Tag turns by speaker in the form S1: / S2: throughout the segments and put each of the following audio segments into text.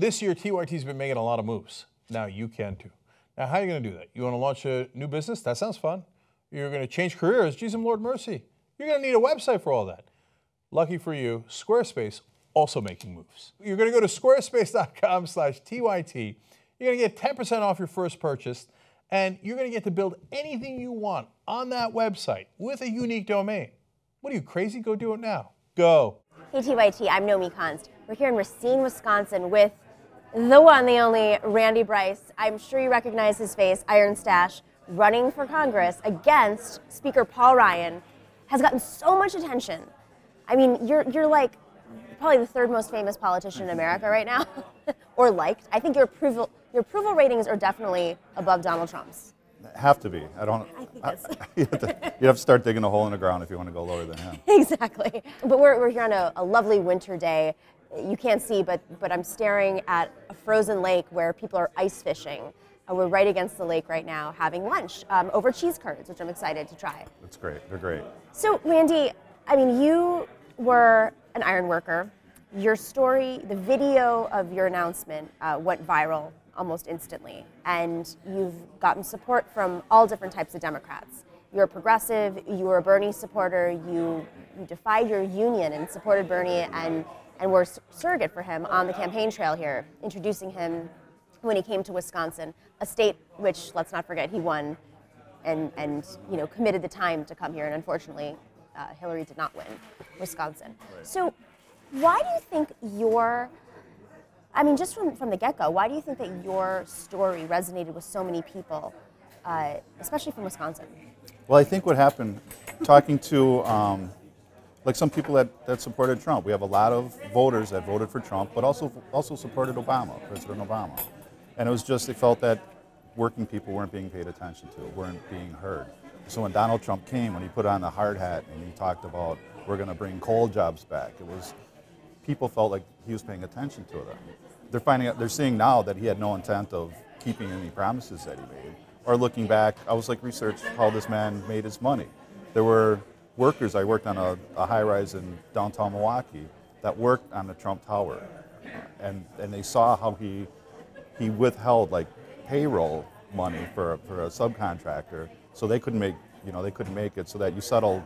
S1: This year, TYT's been making a lot of moves. Now you can too. Now, how are you going to do that? You want to launch a new business? That sounds fun. You're going to change careers? Geez, and Lord mercy. You're going to need a website for all that. Lucky for you, Squarespace also making moves. You're going to go to squarespace.com/TYT. You're going to get 10% off your first purchase, and you're going to get to build anything you want on that website with a unique domain. What are you, crazy? Go do it now. Go.
S2: Hey TYT, I'm Nomiki Konst. We're here in Racine, Wisconsin with the one, the only, Randy Bryce. I'm sure you recognize his face, Iron Stash, running for Congress against Speaker Paul Ryan, has gotten so much attention. I mean, you're like probably the third most famous politician in America right now, or liked. I think your approval ratings are definitely above Donald Trump's.
S3: Have to be. You have to start digging a hole in the ground if you want to go lower than him.
S2: Exactly. But we're here on a lovely winter day. You can't see, but I'm staring at a frozen lake where people are ice fishing. We're right against the lake right now having lunch over cheese curds, which I'm excited to try.
S3: That's great. They're great.
S2: So, Randy, I mean, you were an iron worker. Your story, the video of your announcement went viral almost instantly, and you've gotten support from all different types of Democrats. You're a progressive, you were a Bernie supporter, you defied your union and supported Bernie and were surrogate for him on the campaign trail here, introducing him when he came to Wisconsin, a state which, let's not forget, he won and committed the time to come here, and unfortunately Hillary did not win Wisconsin. Right. So why do you think just from the get-go, why do you think that your story resonated with so many people, especially from Wisconsin?
S3: Well, I think what happened, talking to like some people that supported Trump, we have a lot of voters that voted for Trump, but also supported Obama, President Obama. And it was just, they felt that working people weren't being paid attention to, weren't being heard. So when Donald Trump came, when he put on the hard hat and he talked about, we're going to bring coal jobs back, people felt like he was paying attention to them. They're seeing now that he had no intent of keeping any promises that he made. Or looking back, I was like, research how this man made his money. There were workers, I worked on a high-rise in downtown Milwaukee that worked on the Trump Tower. And they saw how he withheld like payroll money for a subcontractor, so they couldn't make it, so that you settle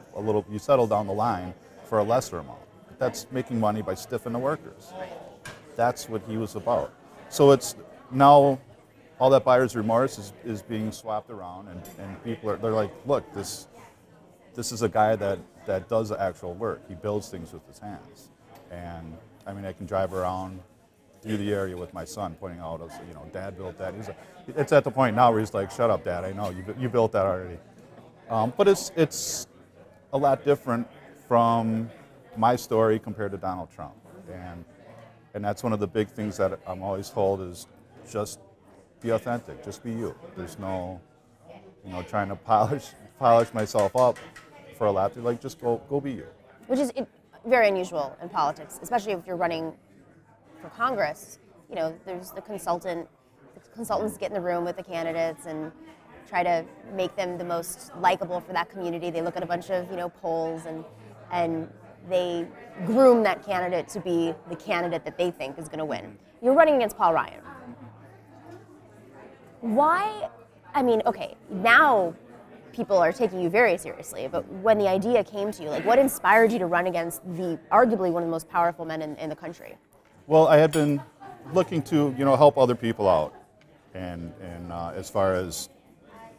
S3: down the line for a lesser amount. That's making money by stiffing the workers. That's what he was about. So it's now all that buyer's remorse is being swapped around, and people they're like, look, this is a guy that does the actual work. He builds things with his hands. And I mean, I can drive around through the area with my son, pointing out, Dad built that. It's at the point now where he's like, shut up, Dad, I know, you built that already. But it's a lot different from my story compared to Donald Trump. And that's one of the big things that I'm always told is just be authentic, just be you. There's no, trying to polish myself up for a lot. Like, just go be you.
S2: Which is very unusual in politics, especially if you're running for Congress. There's the consultants get in the room with the candidates and try to make them the most likable for that community. They look at a bunch of polls and they groom that candidate to be the candidate that they think is going to win. You're running against Paul Ryan. Why? I mean, okay, now people are taking you very seriously, but when the idea came to you, like, what inspired you to run against arguably one of the most powerful men in the country?
S3: Well, I had been looking to, help other people out, and as far as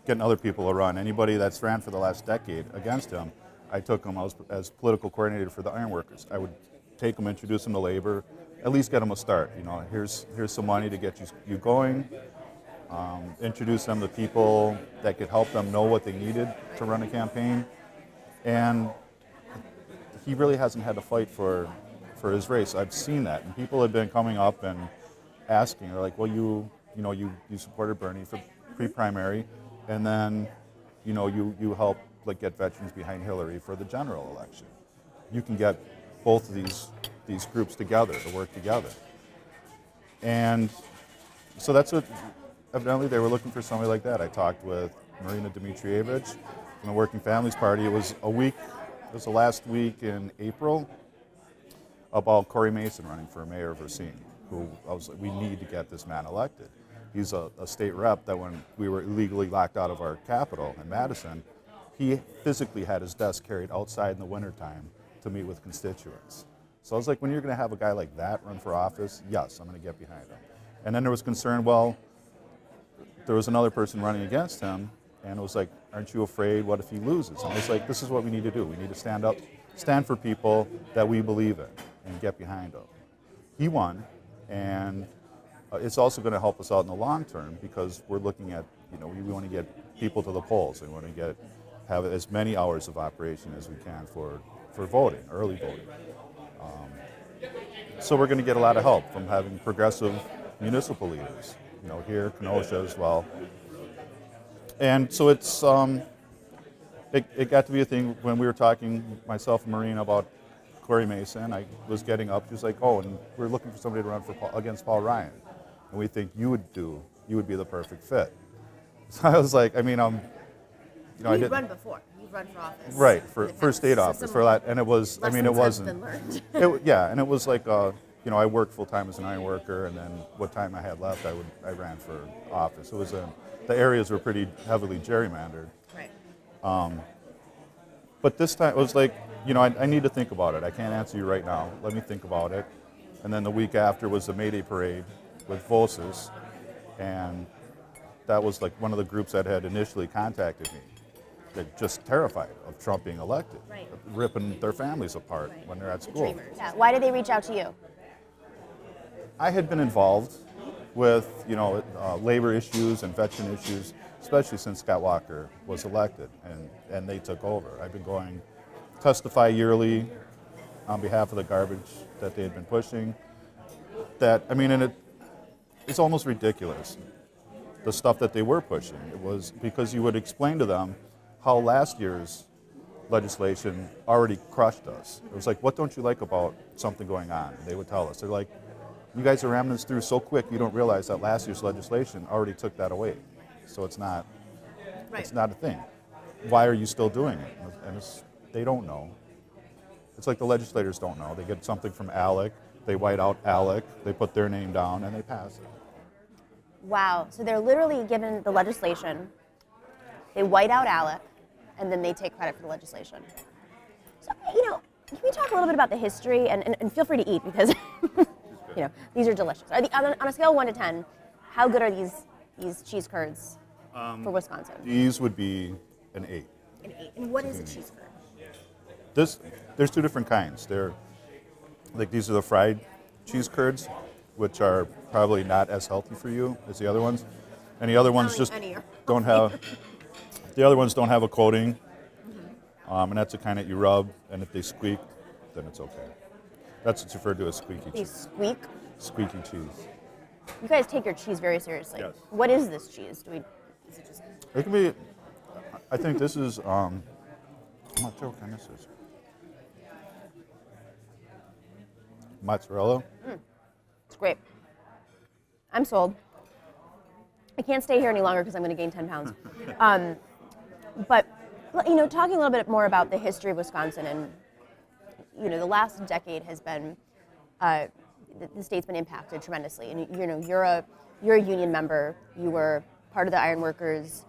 S3: getting other people to run. Anybody that's ran for the last decade against him, I took them as political coordinator for the ironworkers. I would take them, introduce them to labor, at least get them a start. Here's some money to get you going. Introduce them to people that could help them know what they needed to run a campaign. And he really hasn't had to fight for his race. I've seen that, and people have been coming up and asking, they're like, well, you supported Bernie for pre-primary, and then you helped get veterans behind Hillary for the general election. You can get both of these groups together to work together. And so that's what, evidently they were looking for somebody like that. I talked with Marina Dmitrievich from the Working Families Party. It was the last week in April, about Cory Mason running for mayor of Racine. who I was like, we need to get this man elected. He's a state rep that when we were illegally locked out of our capital in Madison, he physically had his desk carried outside in the wintertime to meet with constituents. So I was like, when you're going to have a guy like that run for office, yes, I'm going to get behind him. And then there was concern, well, there was another person running against him, and it was like, aren't you afraid? What if he loses? And I was like, this is what we need to do. We need to stand up, stand for people that we believe in, and get behind them. He won, and it's also going to help us out in the long term because we're looking at, we want to get people to the polls. We want to have as many hours of operation as we can for voting, early voting. So we're going to get a lot of help from having progressive municipal leaders, here, Kenosha as well. And so it's, it got to be a thing when we were talking, myself and Marina, about Cory Mason. I was getting up, she was like, oh, and we're looking for somebody to run against Paul Ryan. And we think you would be the perfect fit. So I was like, I mean, I didn't
S2: run before. You've run for office.
S3: Right, for state office, for that, and it was, I mean, it wasn't. Yeah, and it was like, I worked full time as an iron worker, and then what time I had left, I ran for office. It was the areas were pretty heavily gerrymandered.
S2: Right.
S3: But this time it was like, I need to think about it. I can't answer you right now. Let me think about it. And then the week after was the May Day parade with Voces, and that was like one of the groups that had initially contacted me. They're just terrified of Trump being elected,
S2: right,
S3: ripping their families apart when they're at school.
S2: Yeah. Why did they reach out to you?
S3: I had been involved with, labor issues and veteran issues, especially since Scott Walker was elected and they took over. I've been going testify yearly on behalf of the garbage that they had been pushing. And it's almost ridiculous, the stuff that they were pushing. It was because you would explain to them how last year's legislation already crushed us. It was like, what don't you like about something going on? And they would tell us. They're like, you guys are ramming this through so quick, you don't realize that last year's legislation already took that away. So it's not a thing. Why are you still doing it? And they don't know. It's like the legislators don't know. They get something from ALEC, they white out ALEC, they put their name down, and they pass it.
S2: Wow. So they're literally given the legislation, they white out ALEC, and then they take credit for the legislation. So, can we talk a little bit about the history, and feel free to eat because, these are delicious. On a scale of 1 to 10, how good are these cheese curds for Wisconsin?
S3: These would be an 8.
S2: An 8. And what is a cheese curd?
S3: There's two different kinds. These are the fried cheese curds, which are probably not as healthy for you as the other ones. And the other ones just don't have. The other ones don't have a coating, and that's the kind that you rub. And if they squeak, then it's okay. That's what's referred to as squeaky cheese.
S2: They squeak?
S3: Squeaky cheese.
S2: You guys take your cheese very seriously.
S3: Yes.
S2: What is this cheese? Is it just?
S3: It can be. I think this is. I'm not sure what kind this is. Mozzarella.
S2: It's great. I'm sold. I can't stay here any longer because I'm going to gain 10 pounds. But talking a little bit more about the history of Wisconsin, and the last decade has been the state's been impacted tremendously. And you're a union member. You were part of the ironworkers.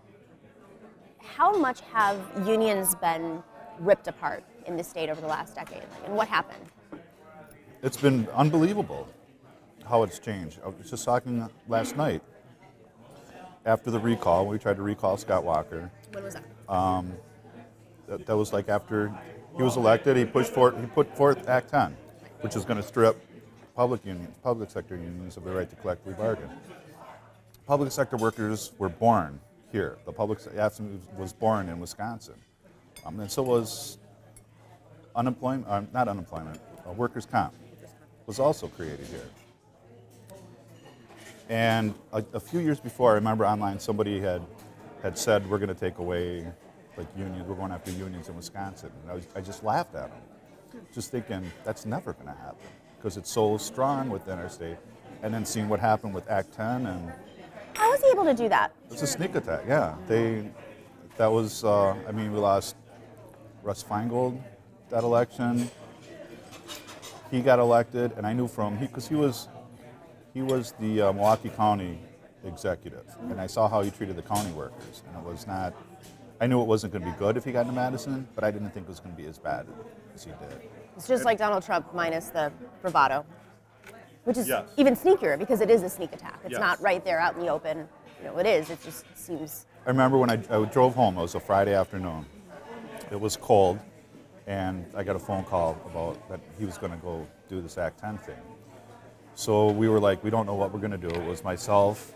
S2: How much have unions been ripped apart in the state over the last decade, and what happened?
S3: It's been unbelievable how it's changed. I was just talking last night after the recall. We tried to recall Scott Walker.
S2: When was that?
S3: That was like after he was elected. He put forth Act 10, which is going to strip public sector unions of the right to collectively bargain. Public sector workers were born here. The public sector was born in Wisconsin, and so was unemployment. Not unemployment. Workers' comp was also created here. And a few years before, I remember online somebody had said, we're going to take away unions, we're going after unions in Wisconsin. And I just laughed at them, just thinking that's never going to happen because it's so strong within our state. And then seeing what happened with Act 10 and...
S2: How was he able to do that?
S3: It was a sneak attack, yeah. We lost Russ Feingold that election. He got elected, and I knew because he was He was the Milwaukee County executive, and I saw how he treated the county workers, and it was not. I knew it wasn't going to be good if he got into Madison, but I didn't think it was going to be as bad as he did.
S2: It's just like Donald Trump minus the bravado, which is
S3: Yes.
S2: even sneakier because it is a sneak attack. It's
S3: Yes.
S2: not right there out in the open. You know, it is. It just seems.
S3: I remember when I drove home, it was a Friday afternoon. It was cold, and I got a phone call about that he was going to go do this Act 10 thing. So we were like, we don't know what we're going to do. It was myself,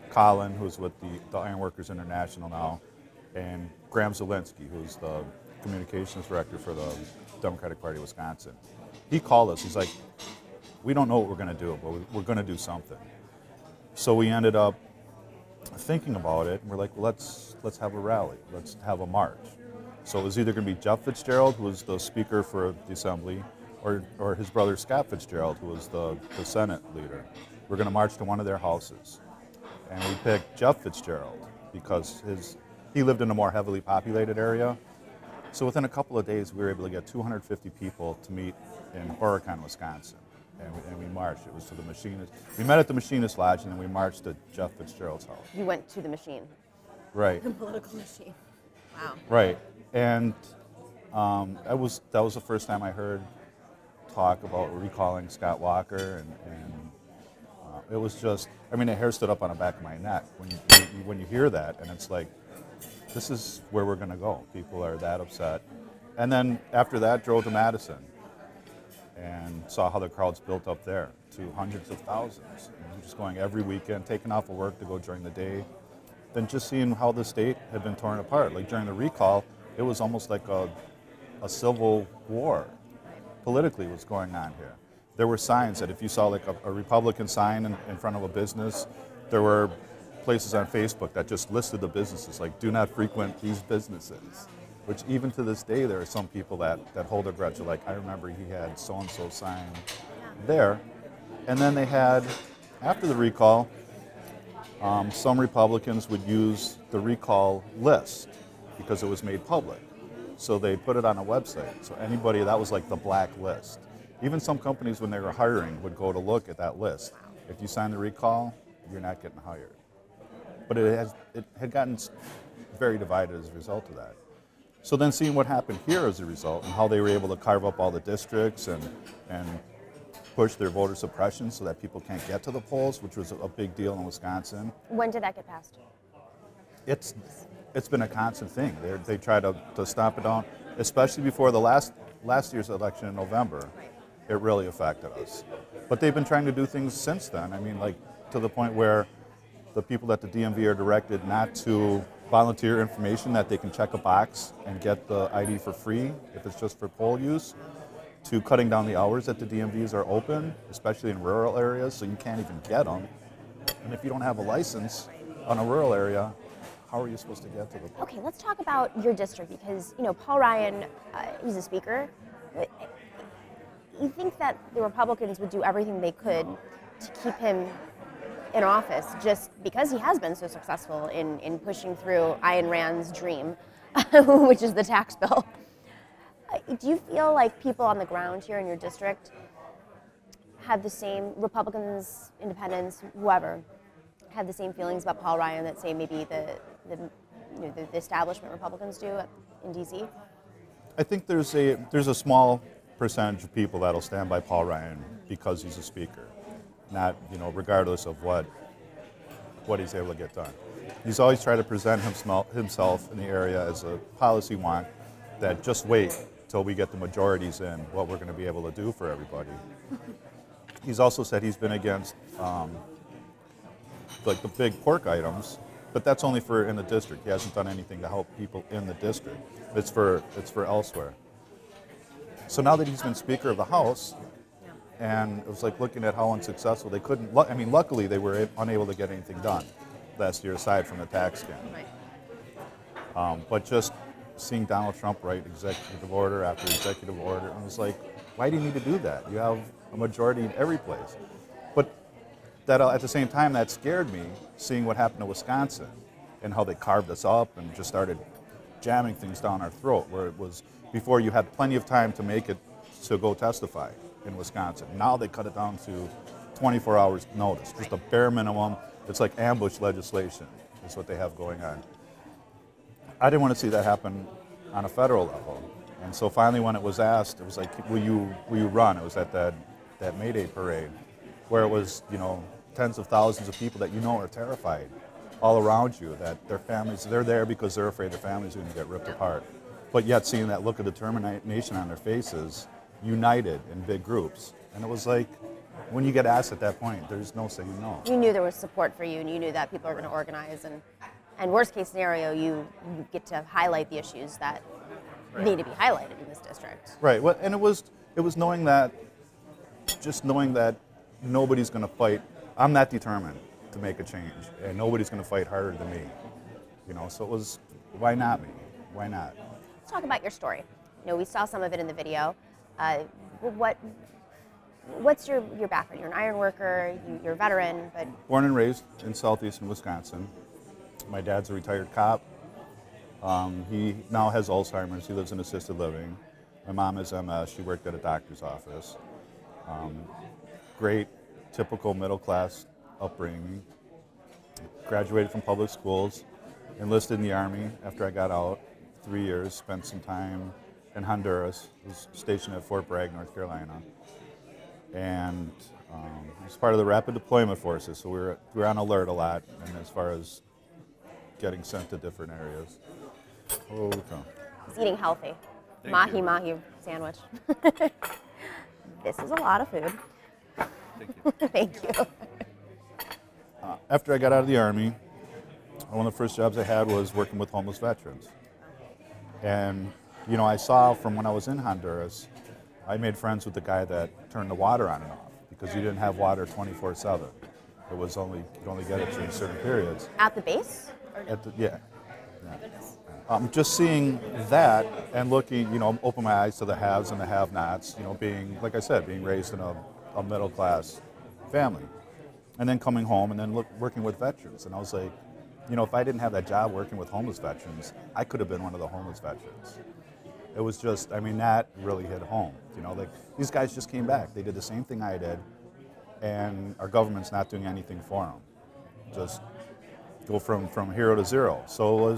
S3: Colin, who's with the Ironworkers International now, and Graham Zielinski, who's the communications director for the Democratic Party of Wisconsin. He called us. He's like, we don't know what we're going to do, but we're going to do something. So we ended up thinking about it, and we're like, well, let's have a rally. Let's have a march. So it was either going to be Jeff Fitzgerald, who was the speaker for the assembly, or his brother Scott Fitzgerald, who was the Senate leader. We're going to march to one of their houses. And we picked Jeff Fitzgerald because he lived in a more heavily populated area. So within a couple of days, we were able to get 250 people to meet in Horicon, Wisconsin. And we marched. It was to the machinist. We met at the machinist lodge, and then we marched to Jeff Fitzgerald's house.
S2: You went to the machine.
S3: Right.
S2: The political machine. Wow.
S3: Right. And that was the first time I heard talk about recalling Scott Walker, and it was just, I mean, the hair stood up on the back of my neck when you hear that, and it's like, this is where we're going to go. People are that upset. And then after that, drove to Madison and saw how the crowds built up there to hundreds of thousands. And just going every weekend, taking off of work to go during the day, then just seeing how the state had been torn apart. Like during the recall, it was almost like a civil war politically was going on here. There were signs that if you saw like a Republican sign in front of a business, there were places on Facebook that just listed the businesses, like do not frequent these businesses, which even to this day, there are some people that hold a grudge. Like, I remember he had so-and-so sign there. And then they had, after the recall, some Republicans would use the recall list because it was made public. So they put it on a website. So anybody, that was like the black list. Even some companies, when they were hiring, would go to look at that list. If you sign the recall, you're not getting hired. But it had gotten very divided as a result of that. So then seeing what happened here as a result, and how they were able to carve up all the districts and push their voter suppression so that people can't get to the polls, which was a big deal in Wisconsin.
S2: When did that get passed?
S3: It's been a constant thing. They try to stamp it down, especially before the last year's election in November. It really affected us. But they've been trying to do things since then. I mean, like to the point where the people at the DMV are directed not to volunteer information that they can check a box and get the ID for free if it's just for poll use, to cutting down the hours that the DMVs are open, especially in rural areas, so you can't even get them. And if you don't have a license on a rural area, how are you supposed to get to the poll?
S2: Okay, let's talk about your district because, you know, Paul Ryan, he's a speaker. You think that the Republicans would do everything they could to keep him in office just because he has been so successful in pushing through Ayn Rand's dream, which is the tax bill. Do you feel like people on the ground here in your district have the same, Republicans, independents, whoever, have the same feelings about Paul Ryan that say maybe the establishment Republicans do in D.C.?
S3: I think there's a small percentage of people that'll stand by Paul Ryan because he's a speaker, not, regardless of what he's able to get done. He's always tried to present himself in the area as a policy wonk that just wait till we get the majorities in what we're going to be able to do for everybody. He's also said he's been against like the big pork items, but that's only for in the district. He hasn't done anything to help people in the district. It's for elsewhere. So now that he's been Speaker of the House, and it was like looking at how unsuccessful they couldn't. I mean, luckily they were unable to get anything done last year, aside from the tax scandal.
S2: Right.
S3: But just seeing Donald Trump write executive order after executive order, I was like, why do you need to do that? You have a majority in every place. But that at the same time, that scared me, seeing what happened to Wisconsin and how they carved us up and just started jamming things down our throat, where it was before you had plenty of time to make it to go testify in Wisconsin. Now they cut it down to 24 hours notice, just a bare minimum. It's like ambush legislation is what they have going on. I didn't want to see that happen on a federal level. And so finally when it was asked, it was like, will you run? It was at that May Day parade where it was, you know, tens of thousands of people that you know are terrified all around you, that their families, they're there because they're afraid their families are going to get ripped apart. But yet seeing that look of determination on their faces, united in big groups. And it was like, when you get asked at that point, there's no saying no.
S2: You knew there was support for you, and you knew that people are going to organize, and worst case scenario, you get to highlight the issues that need to be highlighted in this district.
S3: Right. Well, and it was knowing that, just knowing that nobody's going to fight. I'm not determined to make a change, and nobody's going to fight harder than me. You know, so it was, why not me? Why not?
S2: Let's talk about your story. You know, we saw some of it in the video. What's your background? You're an iron worker, you're a veteran, but...
S3: Born and raised in southeastern Wisconsin. My dad's a retired cop. He now has Alzheimer's. He lives in assisted living. My mom has MS. She worked at a doctor's office. Great, typical middle-class upbringing. Graduated from public schools. Enlisted in the Army after I got out. 3 years. Spent some time in Honduras. Was stationed at Fort Bragg, North Carolina. And was part of the Rapid Deployment Forces, so we were on alert a lot, and as far as getting sent to different areas. Okay.
S2: He's eating healthy.
S4: Thank you.
S2: Mahi sandwich. This is a lot of food.
S4: Thank you.
S2: Thank you.
S3: After I got out of the Army, one of the first jobs I had was working with homeless veterans. And, you know, I saw from when I was in Honduras, I made friends with the guy that turned the water on and off because you didn't have water 24/7. It was only, you could only get it during certain periods.
S2: At the base?
S3: Yeah. Just seeing that and looking, you know, open my eyes to the haves and the have-nots, you know, being, like I said, being raised in a middle-class family. And then coming home and then working with veterans. And I was like, you know, if I didn't have that job working with homeless veterans, I could have been one of the homeless veterans. It was just, I mean, that really hit home. You know, like, these guys just came back. They did the same thing I did, and our government's not doing anything for them. Just go from hero to zero. So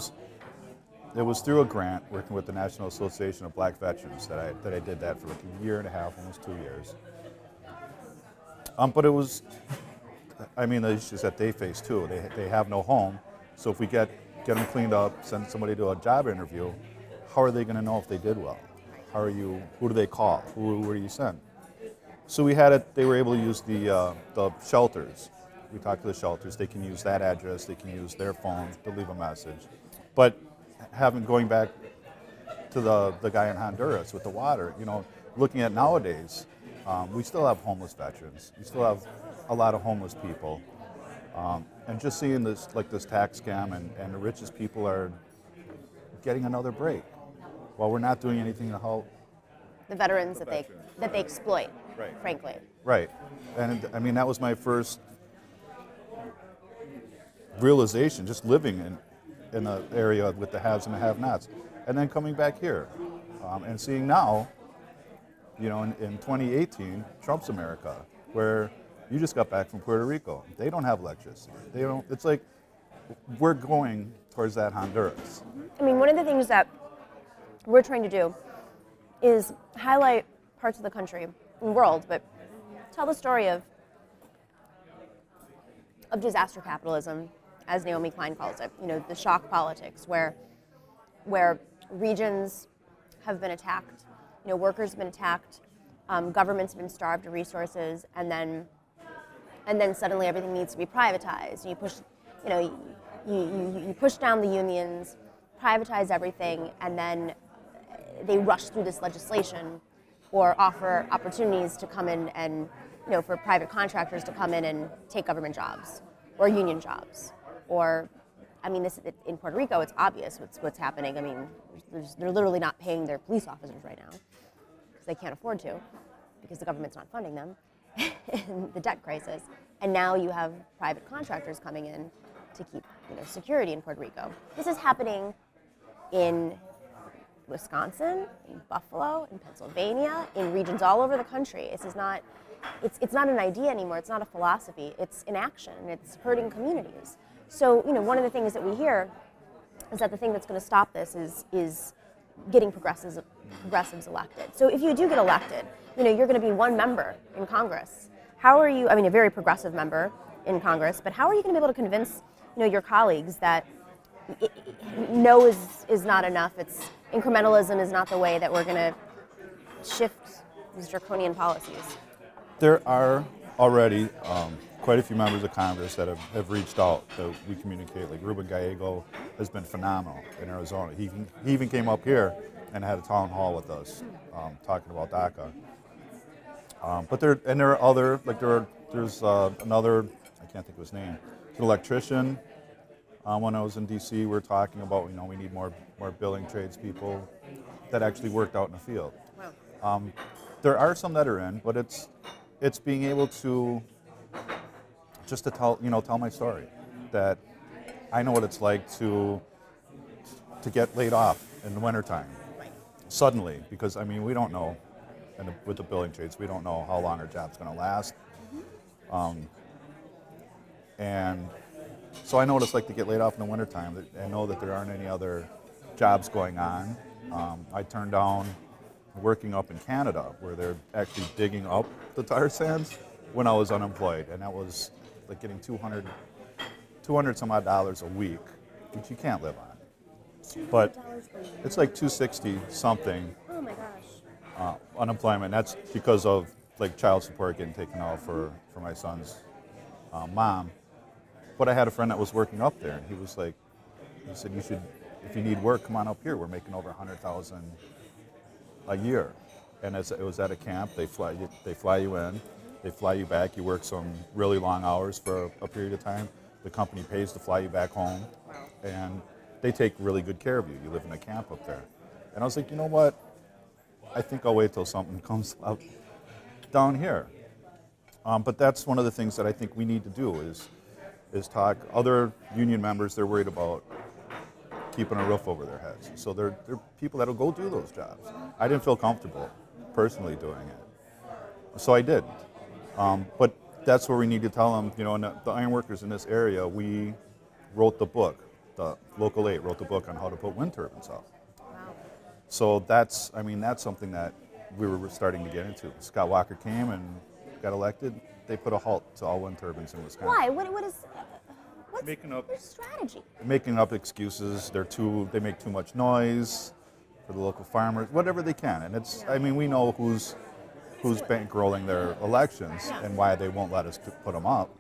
S3: it was through a grant working with the National Association of Black Veterans that I did that for like a year and a half, almost 2 years. But it was, I mean, the issues that they face too. They have no home, so if we get them cleaned up, send somebody to a job interview, how are they going to know if they did well? Who do they call? Where do you send? So we had it, they were able to use the shelters. We talked to the shelters. They can use that address. They can use their phone to leave a message. But going back to the guy in Honduras with the water, you know, looking at nowadays, we still have homeless veterans. We still have a lot of homeless people. And just seeing this tax scam and the richest people are getting another break while we're not doing anything to help
S2: The veterans that they exploit,
S3: Right.
S2: frankly.
S3: Right. And I mean, that was my first realization, just living in the area with the haves and the have-nots. And then coming back here and seeing now, you know, in 2018, Trump's America, where you just got back from Puerto Rico. They don't have electricity. They don't, it's like we're going towards that Honduras.
S2: I mean, one of the things that we're trying to do is highlight parts of the country and world, but tell the story of disaster capitalism, as Naomi Klein calls it. You know, the shock politics, where regions have been attacked, you know, workers have been attacked, governments have been starved of resources, and then suddenly everything needs to be privatized. You push, you know, you push down the unions, privatize everything, and then they rush through this legislation or offer opportunities to come in and, you know, for private contractors to come in and take government jobs or union jobs. Or, I mean, in Puerto Rico, it's obvious what's happening. I mean, they're literally not paying their police officers right now because they can't afford to, because the government's not funding them, in the debt crisis. And now you have private contractors coming in to keep, you know, security in Puerto Rico. This is happening in Wisconsin, in Buffalo, in Pennsylvania, in regions all over the country. This is not, it's not an idea anymore. It's not a philosophy. It's an action, and it's hurting communities. So, you know, one of the things that we hear is that the thing that's going to stop this is getting progressives elected. So if you do get elected, you know, you're going to be one member in Congress. How are you, I mean, a very progressive member in Congress, but how are you going to be able to convince, you know, your colleagues that no is not enough, it's incrementalism is not the way that we're going to shift these draconian policies?
S3: There are already quite a few members of Congress that have reached out that we communicate. Like Ruben Gallego has been phenomenal in Arizona. He even came up here and had a town hall with us talking about DACA. But there are other, like there's another, I can't think of his name, an electrician. When I was in DC, we were talking about, you know, we need more building tradespeople that actually worked out in the field.
S2: Wow.
S3: There are some that are in, but it's being able to just to tell my story, that I know what it's like to get laid off in the wintertime suddenly, because I mean we don't know, and with the building trades we don't know how long our job's going to last, and so I know what it's like to get laid off in the wintertime. I know that there aren't any other jobs going on. I turned down working up in Canada, where they're actually digging up the tar sands, when I was unemployed, and that was like getting $200 some odd a week, which you can't live on. But it's like $260 something.
S2: Oh my gosh.
S3: Unemployment. That's because of like child support getting taken out for my son's mom. But I had a friend that was working up there, and he said, you should, if you need work, come on up here. We're making over $100,000 a year. And it was at a camp. They fly you in, they fly you back. You work some really long hours for a period of time. The company pays to fly you back home, and they take really good care of you. You live in a camp up there. And I was like, you know what? I think I'll wait till something comes up down here. But that's one of the things that I think we need to do is talk. Other union members, they're worried about keeping a roof over their heads. So they're people that'll go do those jobs. I didn't feel comfortable personally doing it, so I did. But that's where we need to tell them, you know, and the ironworkers in this area, we wrote the book, the Local 8 wrote the book on how to put wind turbines up.
S2: Wow.
S3: So that's something that we were starting to get into. Scott Walker came and got elected. They put a halt to all wind turbines in Wisconsin.
S2: Why? What's
S3: Making up
S2: their strategy?
S3: Making up excuses. They make too much noise for the local farmers, whatever they can. And it's, I mean, we know who's bankrolling their elections and why they won't let us put them up.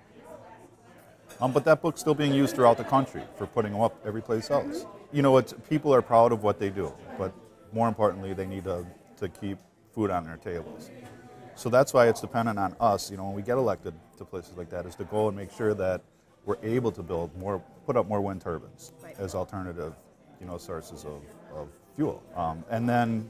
S3: But that book's still being used throughout the country for putting them up every place else. You know, people are proud of what they do, but more importantly, they need to keep food on their tables. So that's why it's dependent on us, you know, when we get elected to places like that, is to go and make sure that we're able to put up more wind turbines as alternative, you know, sources of fuel. And then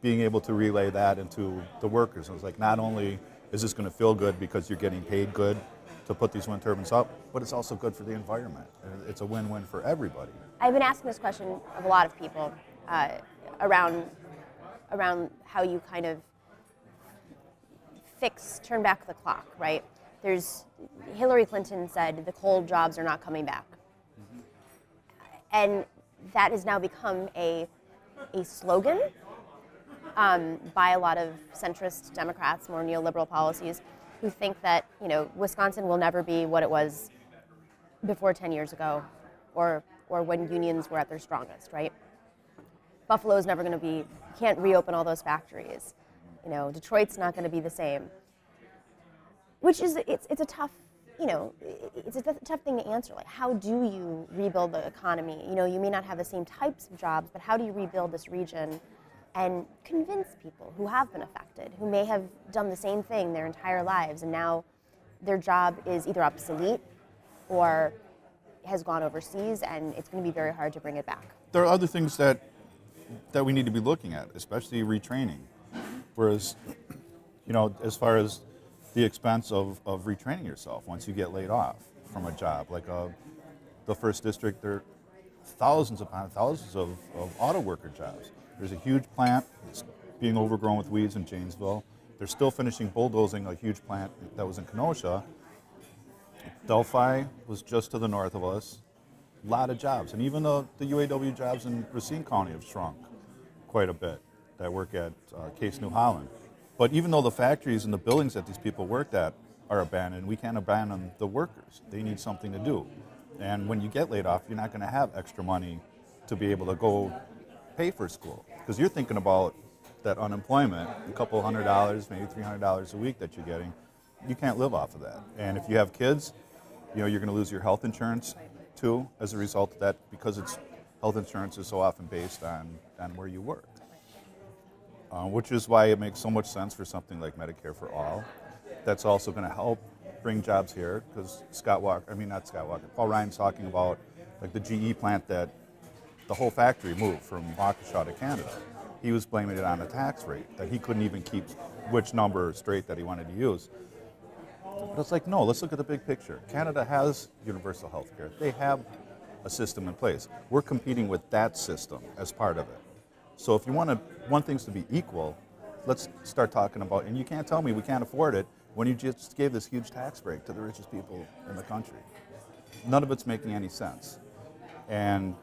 S3: being able to relay that into the workers. It's like, not only is this going to feel good because you're getting paid good to put these wind turbines up, but it's also good for the environment. It's a win-win for everybody.
S2: I've been asking this question of a lot of people around how you kind of turn back the clock, right? Hillary Clinton said the coal jobs are not coming back. Mm-hmm. And that has now become a slogan by a lot of centrist Democrats, more neoliberal policies, who think that, you know, Wisconsin will never be what it was before 10 years ago, or when unions were at their strongest, right? Buffalo's never going to be, you can't reopen all those factories. You know, Detroit's not going to be the same. Which is, it's a tough, you know, it's a tough thing to answer. Like, how do you rebuild the economy? You know, you may not have the same types of jobs, but how do you rebuild this region and convince people who have been affected, who may have done the same thing their entire lives, and now their job is either obsolete or has gone overseas, and it's going to be very hard to bring it back?
S3: There are other things that we need to be looking at, especially retraining. Whereas, you know, as far as the expense of retraining yourself once you get laid off from a job, like the first district, there are thousands upon thousands of auto worker jobs. There's a huge plant that's being overgrown with weeds in Janesville. They're still finishing bulldozing a huge plant that was in Kenosha. Delphi was just to the north of us. A lot of jobs. And even the UAW jobs in Racine County have shrunk quite a bit that work at Case New Holland. But even though the factories and the buildings that these people worked at are abandoned, we can't abandon the workers. They need something to do. And when you get laid off, you're not going to have extra money to be able to go pay for school. Because you're thinking about that unemployment, a couple $100, maybe $300 a week that you're getting. You can't live off of that. And if you have kids, you know, you're going to lose your health insurance too as a result of that, because health insurance is so often based on where you work. Which is why it makes so much sense for something like Medicare for All. That's also going to help bring jobs here, because Paul Ryan's talking about like the GE plant that the whole factory moved from Waukesha to Canada. He was blaming it on the tax rate, that he couldn't even keep which number straight that he wanted to use. But it's like, no, let's look at the big picture. Canada has universal health care. They have a system in place. We're competing with that system as part of it. So if you want things to be equal, let's start talking about, and you can't tell me we can't afford it when you just gave this huge tax break to the richest people in the country. None of it's making any sense. And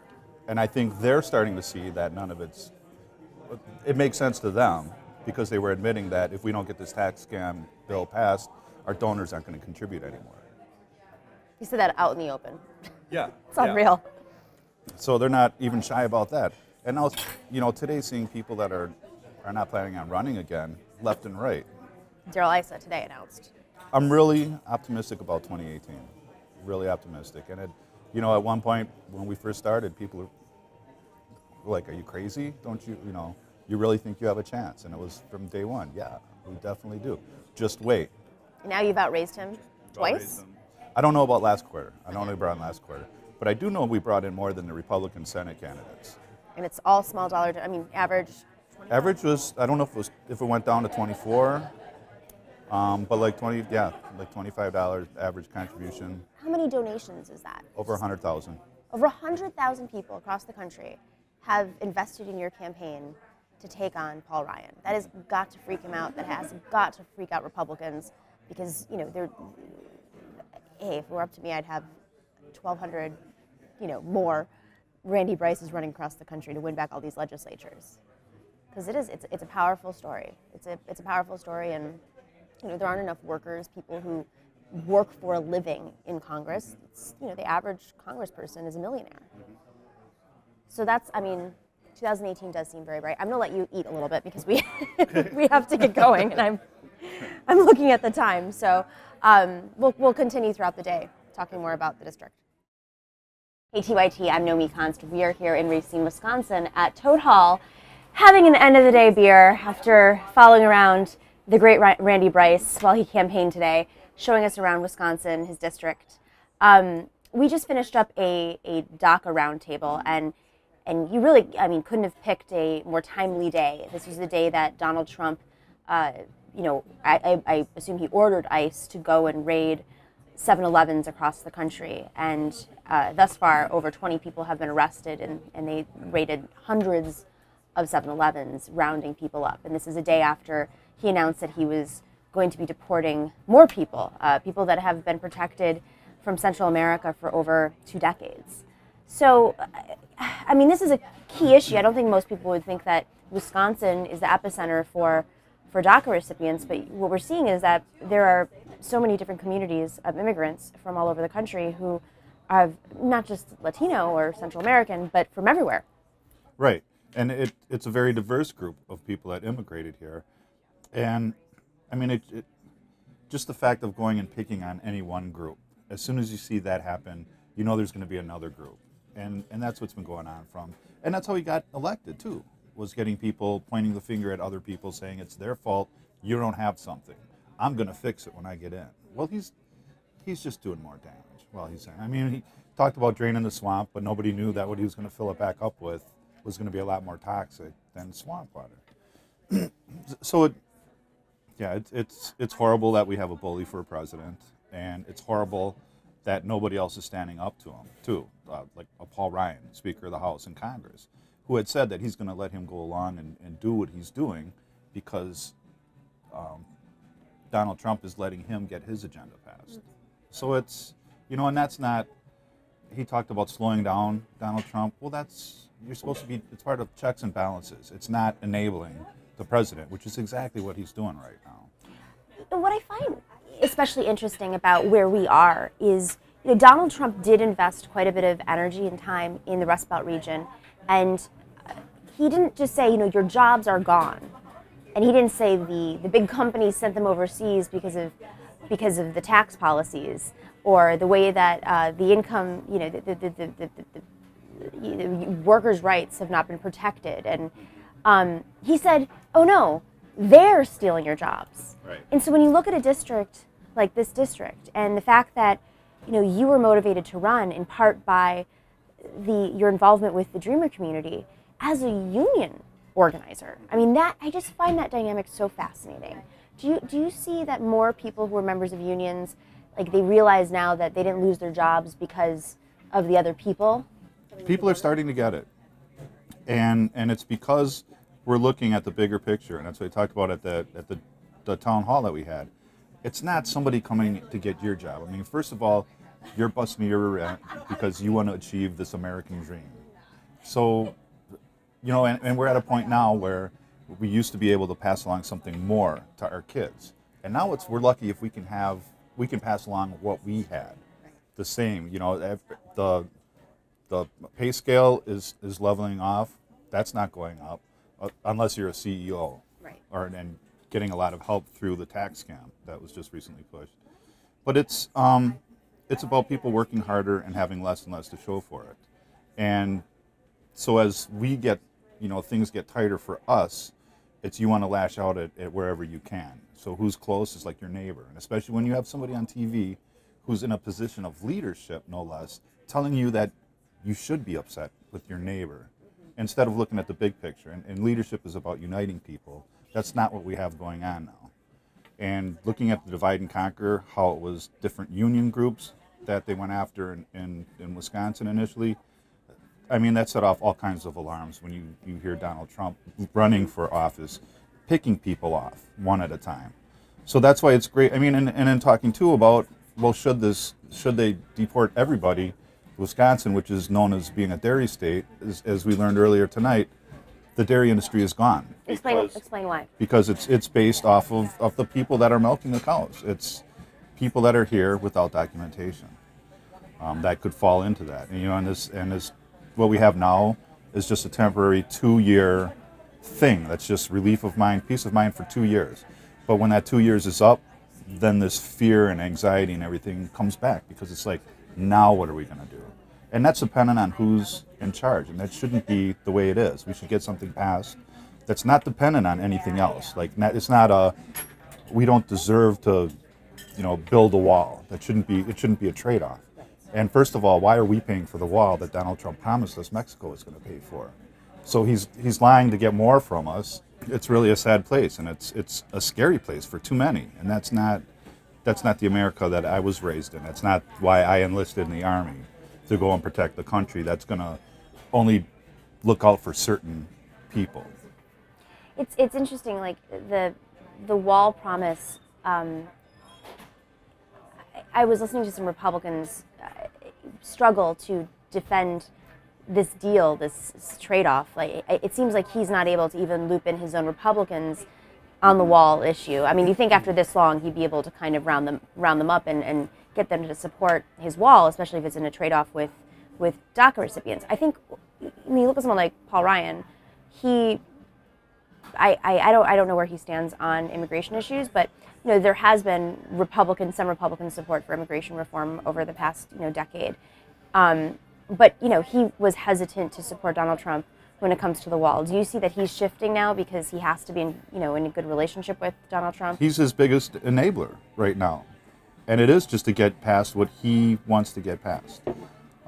S3: I think they're starting to see that it makes sense to them, because they were admitting that if we don't get this tax scam bill passed, our donors aren't going to contribute anymore.
S2: You said that out in the open.
S3: Yeah.
S2: It's unreal.
S3: So they're not even shy about that. And now, you know, today seeing people that are not planning on running again, left and right.
S2: Daryl Issa today announced.
S3: I'm really optimistic about 2018. Really optimistic. And you know, at one point when we first started, people were like, "Are you crazy? Don't you, you really think you have a chance?" And it was from day one. Yeah, we definitely do. Just wait.
S2: And now you've outraised him twice?
S3: I don't know about last quarter. I don't know we brought in last quarter. But I do know we brought in more than the Republican Senate candidates.
S2: And it's all small dollar, average? 25?
S3: Average was, I don't know if it went down to 24, but like $25 average contribution.
S2: How many donations is that?
S3: Over 100,000.
S2: Over 100,000 people across the country have invested in your campaign to take on Paul Ryan. That has got to freak him out. That has got to freak out Republicans, because, hey, if it were up to me, I'd have 1,200, more Randy Bryce is running across the country to win back all these legislatures. Because it's a powerful story. It's a powerful story, and there aren't enough workers, people who work for a living in Congress. The average congressperson is a millionaire. So 2018 does seem very bright. I'm going to let you eat a little bit, because we we have to get going, and I'm looking at the time. So we'll continue throughout the day talking more about the district. Hey TYT, I'm Nomiki Konst. We are here in Racine, Wisconsin at Toad Hall, having an end of the day beer after following around the great Randy Bryce while he campaigned today, showing us around Wisconsin, his district. We just finished up a DACA roundtable, and you really, couldn't have picked a more timely day. This was the day that Donald Trump, I assume he ordered ICE to go and raid 7-Elevens across the country, and thus far over 20 people have been arrested, and they raided hundreds of 7-Elevens, rounding people up. And this is a day after he announced that he was going to be deporting more people, people that have been protected from Central America for over 2 decades. So, this is a key issue. I don't think most people would think that Wisconsin is the epicenter for DACA recipients, but what we're seeing is that there are so many different communities of immigrants from all over the country who are not just Latino or Central American, but from everywhere.
S3: Right, and it's a very diverse group of people that immigrated here. And just the fact of going and picking on any one group, as soon as you see that happen, you know there's going to be another group. And that's what's been going on and that's how he got elected too, was getting people pointing the finger at other people, saying it's their fault, you don't have something. I'm going to fix it when I get in. Well, he's just doing more damage. Well, he's saying, he talked about draining the swamp, but nobody knew that what he was going to fill it back up with was going to be a lot more toxic than swamp water. So it's horrible that we have a bully for a president, and it's horrible that nobody else is standing up to him, too. Like Paul Ryan, Speaker of the House and Congress, who had said that he's going to let him go along and do what he's doing because Donald Trump is letting him get his agenda passed. So it's, you know, and that's not, he talked about slowing down Donald Trump. Well, you're supposed to be, it's part of checks and balances. It's not enabling the president, which is exactly what he's doing right now.
S2: What I find especially interesting about where we are is, you know, Donald Trump did invest quite a bit of energy and time in the Rust Belt region, and he didn't just say, you know, your jobs are gone, and he didn't say the big companies sent them overseas because of the tax policies or the way that the income, you know, the workers' rights have not been protected, and he said, oh no, they're stealing your jobs.
S3: Right.
S2: And so when you look at a district like this district, and the fact that, you know, you were motivated to run in part by your involvement with the Dreamer community as a union organizer, I mean, that, I just find that dynamic so fascinating. Do you see that more people who are members of unions, like, they realize now that they didn't lose their jobs because of the other people?
S3: People are starting to get it, and it's because we're looking at the bigger picture, and that's what I talked about at the town hall that we had. It's not somebody coming to get your job. I mean, first of all, you're busting your rent because you want to achieve this American dream. So, you know, and we're at a point now where we used to be able to pass along something more to our kids, and now we're lucky if we can pass along what we had, the same. You know, the pay scale is leveling off. That's not going up unless you're a CEO,
S2: Right.
S3: and getting a lot of help through the tax scam that was just recently pushed. But it's about people working harder and having less and less to show for it. And so as we get, you know, things get tighter for us, it's you want to lash out at wherever you can. So who's close is like your neighbor, and especially when you have somebody on TV who's in a position of leadership, no less, telling you that you should be upset with your neighbor instead of looking at the big picture. And leadership is about uniting people. That's not what we have going on now. And looking at the divide and conquer, how it was different union groups that they went after in Wisconsin initially, I mean, that set off all kinds of alarms when you hear Donald Trump running for office, picking people off one at a time. So that's why it's great. I mean, and in talking too about, well, should they deport everybody? Wisconsin, which is known as being a dairy state, as we learned earlier tonight, the dairy industry is gone.
S2: Explain why.
S3: Because it's based off of the people that are milking the cows. It's people that are here without documentation that could fall into that. And, you know, and this what we have now is just a temporary 2-year thing. That's just relief of mind, peace of mind for 2 years. But when that 2 years is up, then this fear and anxiety and everything comes back, because it's like, now what are we going to do? And that's dependent on who's in charge, and that shouldn't be the way it is. We should get something passed that's not dependent on anything else. Like, it's not we don't deserve to, you know, build a wall. It shouldn't be a trade-off. And first of all, why are we paying for the wall that Donald Trump promised us Mexico is going to pay for? So he's lying to get more from us. It's really a sad place, and it's a scary place for too many. And that's not the America that I was raised in. That's not why I enlisted in the Army, to go and protect the country. That's going to only look out for certain people.
S2: It's interesting, like the wall promise. I was listening to some Republicans struggle to defend this deal, this trade-off. Like, it seems like he's not able to even loop in his own Republicans on the wall issue. I mean, you think after this long he'd be able to kind of round them up and get them to support his wall, especially if it's in a trade-off with DACA recipients. I think when you look at someone like Paul Ryan, I don't know where he stands on immigration issues, but you know, there has been some Republican support for immigration reform over the past, you know, decade. But you know, he was hesitant to support Donald Trump when it comes to the wall. Do you see that he's shifting now because he has to be in a good relationship with Donald Trump?
S3: He's his biggest enabler right now. And it is just to get past what he wants to get past.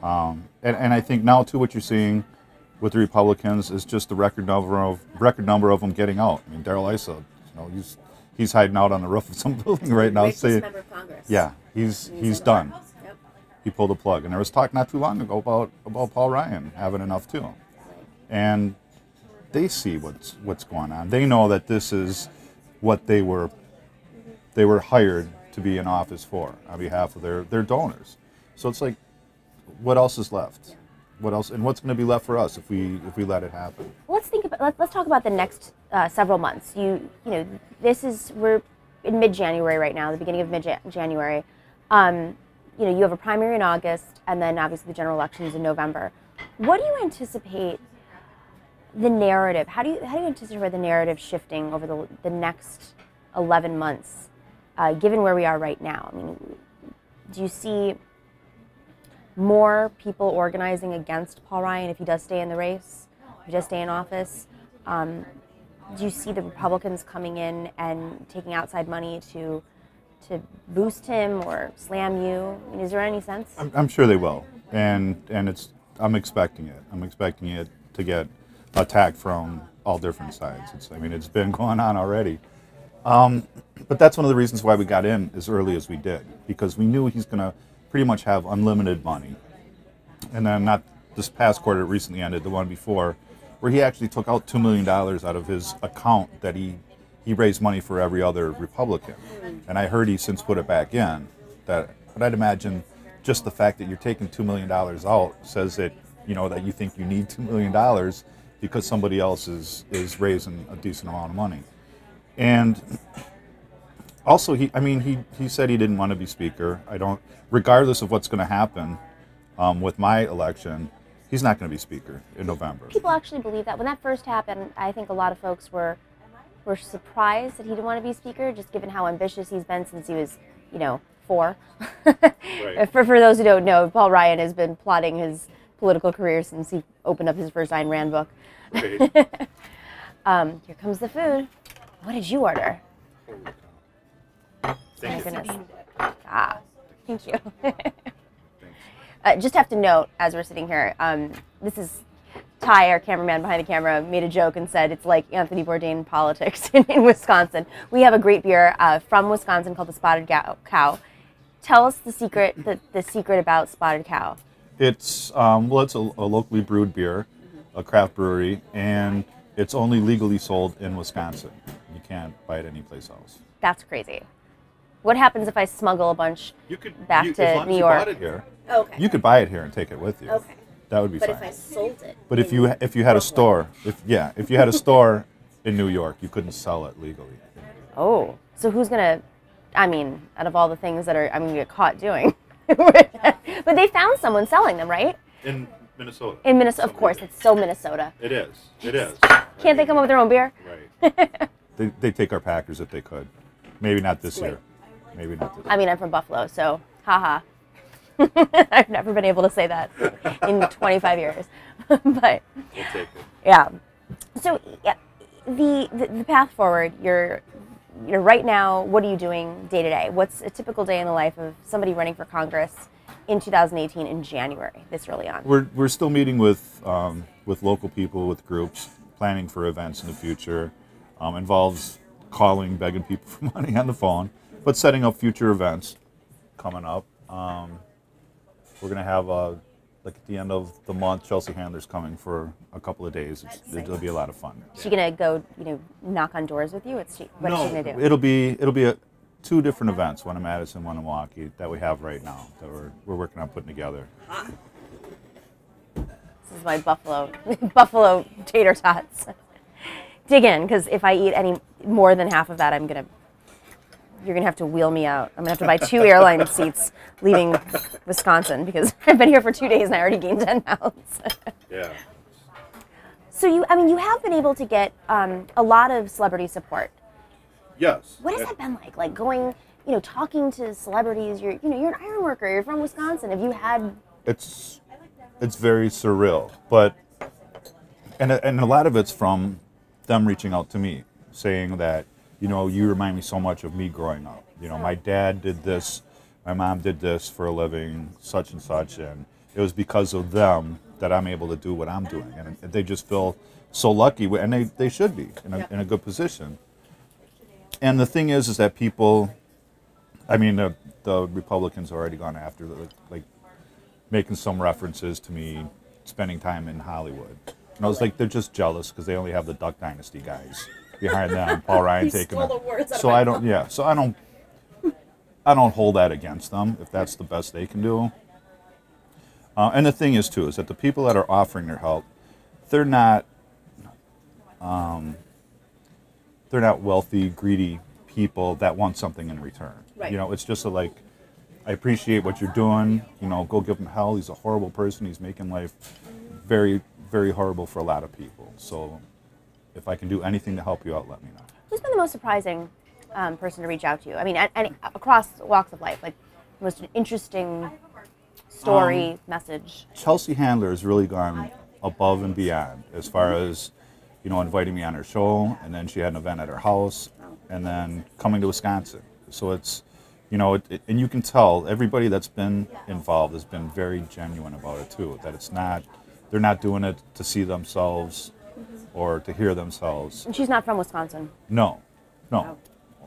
S3: And I think now too, what you're seeing with the Republicans is just the record number of them getting out. I mean, Darrell Issa, you know, he's hiding out on the roof of some building right now, saying,
S2: member of Congress.
S3: Yeah, he's done.
S2: Yep.
S3: He pulled the plug, and there was talk not too long ago about Paul Ryan having enough too. Right. And they see what's going on. They know that this is what they were they were hired to be in office for on behalf of their donors. So it's like, what else is left? What else, and what's going to be left for us if we let it happen?
S2: Let's think about. Let's talk about the next several months. We're in mid-January right now, the beginning of mid-January. You have a primary in August, and then obviously the general elections in November. What do you anticipate the narrative? How do you anticipate the narrative shifting over the next 11 months, given where we are right now? I mean, do you see more people organizing against Paul Ryan if he does stay in the race, if he does stay in office? Do you see the Republicans coming in and taking outside money to boost him or slam you? I mean, is there any sense?
S3: I'm sure they will, and I'm expecting it. I'm expecting it to get attacked from all different sides. It's been going on already. But that's one of the reasons why we got in as early as we did, because we knew he's going to pretty much have unlimited money. And then not this past quarter, it recently ended, the one before, where he actually took out $2 million out of his account that he raised money for every other Republican. And I heard he since put it back in. But I'd imagine just the fact that you're taking $2 million out says that, that you think you need $2 million because somebody else is raising a decent amount of money. And also, he said he didn't want to be Speaker. Regardless of what's going to happen with my election, he's not going to be Speaker in November.
S2: People actually believe that. When that first happened, I think a lot of folks were surprised that he didn't want to be Speaker, just given how ambitious he's been since he was, 4. Right. For those who don't know, Paul Ryan has been plotting his political career since he opened up his first Ayn Rand book. Right. Here comes the food. What did you order?
S3: Thank you.
S2: Goodness. Thank you. Just have to note, as we're sitting here, this is Ty, our cameraman behind the camera, made a joke and said it's like Anthony Bourdain politics in Wisconsin. We have a great beer from Wisconsin called the Spotted Cow. Tell us the secret about Spotted Cow.
S3: It's it's a locally brewed beer, a craft brewery, and it's only legally sold in Wisconsin. You can't buy it anyplace else.
S2: That's crazy. What happens if I smuggle a bunch back to New York?
S3: Bought it here,
S2: okay.
S3: You could buy it here and take it with you.
S2: Okay.
S3: That would be fine.
S2: But if I sold it,
S3: but if you had a store, if you had a store in New York, you couldn't sell it legally.
S2: Oh, so who's gonna? Out of all the things that I'm gonna get caught doing, but they found someone selling them, right?
S3: In Minnesota.
S2: In Minnesota, of course, it's so Minnesota.
S3: It is. It is.
S2: Can't they come up with their own beer?
S3: Right. they take our Packers if they could. Maybe not this year. Maybe not this year.
S2: I'm from Buffalo, so haha. I've never been able to say that in 25 years, but
S3: We'll take it.
S2: Yeah. So yeah, the path forward. You're right now. What are you doing day to day? What's a typical day in the life of somebody running for Congress in 2018 in January, this early on?
S3: We're still meeting with local people, with groups, planning for events in the future. Involves calling, begging people for money on the phone, but setting up future events coming up. We're going to have, at the end of the month, Chelsea Handler's coming for a couple of days. It'll be a lot of fun.
S2: Is she going to go, knock on doors with you? What's she going to do?
S3: It'll be 2 different events, one in Madison, one in Milwaukee, that we have right now, that we're working on putting together.
S2: This is my buffalo tater tots. Dig in, because if I eat any more than half of that, you're gonna have to wheel me out. I'm gonna have to buy 2 airline seats leaving Wisconsin because I've been here for 2 days and I already gained 10 pounds.
S3: Yeah.
S2: So you have been able to get a lot of celebrity support.
S3: Yes.
S2: What has that been like? Like going, talking to celebrities. You're an iron worker. You're from Wisconsin. Have you had?
S3: It's very surreal, but and a lot of it's from them reaching out to me, saying that, you remind me so much of me growing up. My dad did this, my mom did this for a living, such and such, and it was because of them that I'm able to do what I'm doing. And they just feel so lucky, and they should be in a good position. And the thing is that people, the Republicans have already gone after, making some references to me spending time in Hollywood. And I was like, they're just jealous because they only have the Duck Dynasty guys behind them. Paul Ryan taking them. So I don't I don't hold that against them if that's the best they can do. And the thing is, too, is that the people that are offering their help, they're not wealthy, greedy people that want something in return.
S2: Right.
S3: You know, it's just like, I appreciate what you're doing. You know, go give him hell. He's a horrible person. He's making life very, very horrible for a lot of people. So if I can do anything to help you out, let me know.
S2: Who's been the most surprising person to reach out to? I mean, and across walks of life, like the most interesting story, message.
S3: Chelsea Handler has really gone above and beyond as far as, you know, inviting me on her show, and then she had an event at her house, and then coming to Wisconsin. So it's, you know, and you can tell everybody that's been involved has been very genuine about it too. That it's not, they're not doing it to see themselves or to hear themselves.
S2: And she's not from Wisconsin.
S3: No.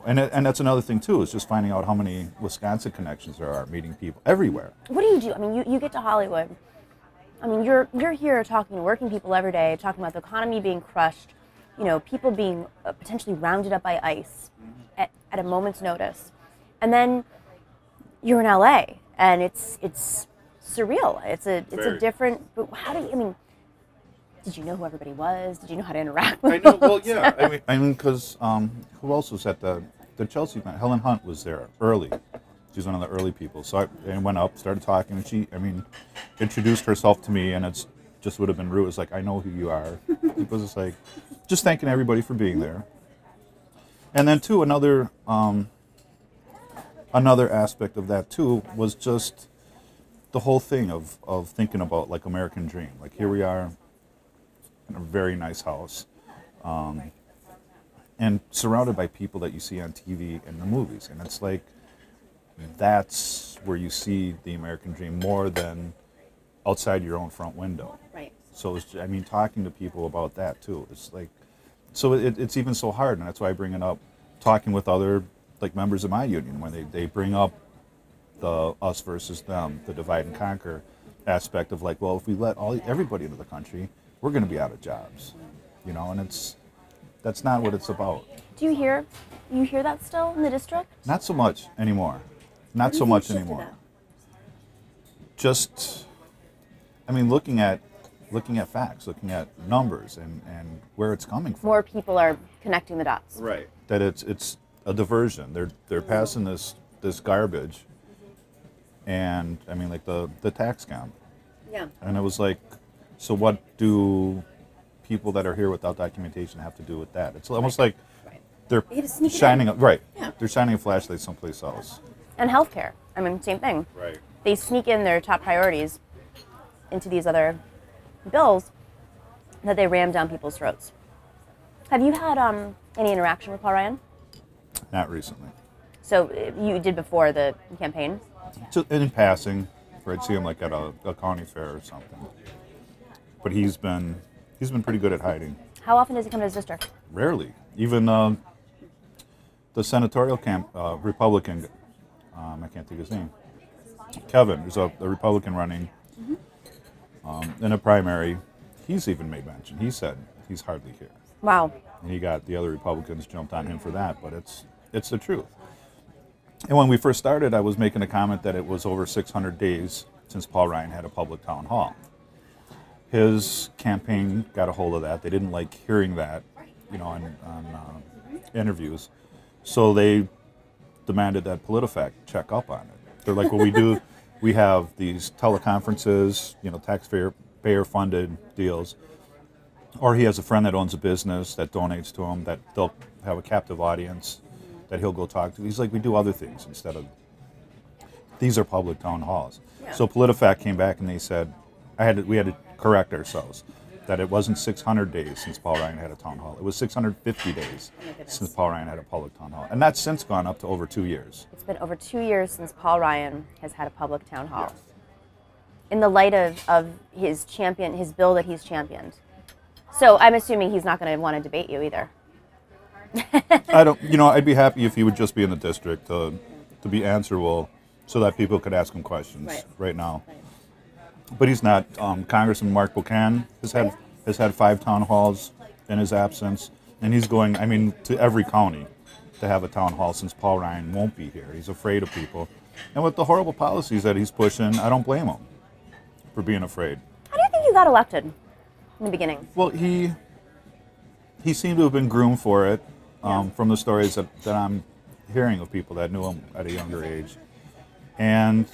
S3: And that's another thing too, is just finding out how many Wisconsin connections there are, meeting people everywhere.
S2: What do you do? I mean, you get to Hollywood. I mean, you're here talking to working people every day, talking about the economy being crushed, you know, people being potentially rounded up by ICE at a moment's notice. And then you're in LA, and it's surreal. It's a different. But how do you? I mean, did you know who everybody was? Did you know how to interact with them?
S3: Well, yeah. I mean, because who else was at the Chelsea event? Helen Hunt was there early. She's one of the early people. So I went up, started talking, and she, introduced herself to me, and it's just would have been rude. It's like, I know who you are. It was just like, just thanking everybody for being there. And then too, another aspect of that too was just the whole thing of thinking about like American dream. Like here we are in a very nice house, and surrounded by people that you see on TV and the movies, and it's like that's where you see the American dream more than outside your own front window.
S2: Right.
S3: So it's, talking to people about that too. It's like, so it's even so hard, and that's why I bring it up, talking with other like members of my union when they bring up the us versus them, the divide and conquer aspect of like, well, if we let everybody into the country, we're going to be out of jobs, you know, and that's not what it's about.
S2: Do you hear that still in the district?
S3: Not so much anymore. Not so much anymore. Just, looking at facts, looking at numbers and where it's coming from.
S2: More people are connecting the dots.
S3: Right. That it's a diversion. They're passing this garbage, and like the tax scam.
S2: Yeah.
S3: And it was like, so what do people that are here without documentation have to do with that? It's almost like they're shining They're shining a flashlight someplace else.
S2: And healthcare. Same thing.
S3: Right.
S2: They sneak in their top priorities into these other bills that they ram down people's throats. Have you had any interaction with Paul Ryan?
S3: Not recently.
S2: So you did before the campaign?
S3: Just in passing, where I'd see him like at a county fair or something. But he's been pretty good at hiding.
S2: How often does he come to his district?
S3: Rarely. Even the senatorial Republican, I can't think of his name, Kevin, who's a Republican running in a primary, he's even made mention. He said he's hardly here.
S2: Wow.
S3: And he got the other Republicans jumped on him for that, but it's the truth. And when we first started, I was making a comment that it was over 600 days since Paul Ryan had a public town hall. His campaign got a hold of that. They didn't like hearing that, on interviews. So they demanded that PolitiFact check up on it. They're like, well, we have these teleconferences, taxpayer-funded deals, or he has a friend that owns a business that donates to him, that they'll have a captive audience that he'll go talk to. He's like, we do other things instead of, these are public town halls. Yeah. So PolitiFact came back and they said, we had to correct ourselves, that it wasn't 600 days since Paul Ryan had a town hall. It was 650 days since Paul Ryan had a public town hall. And that's since gone up to over 2 years.
S2: It's been over 2 years since Paul Ryan has had a public town hall. Yes. In the light of his bill that he's championed. So I'm assuming he's not going to want to debate you either.
S3: I'd be happy if he would just be in the district to be answerable so that people could ask him questions right now. Right. But he's not. Congressman Mark Buchanan has had 5 town halls in his absence, and he's going, to every county to have a town hall since Paul Ryan won't be here. He's afraid of people. And with the horrible policies that he's pushing, I don't blame him for being afraid.
S2: How do you think you got elected in the beginning?
S3: Well, he seemed to have been groomed for it from the stories that I'm hearing of people that knew him at a younger age. And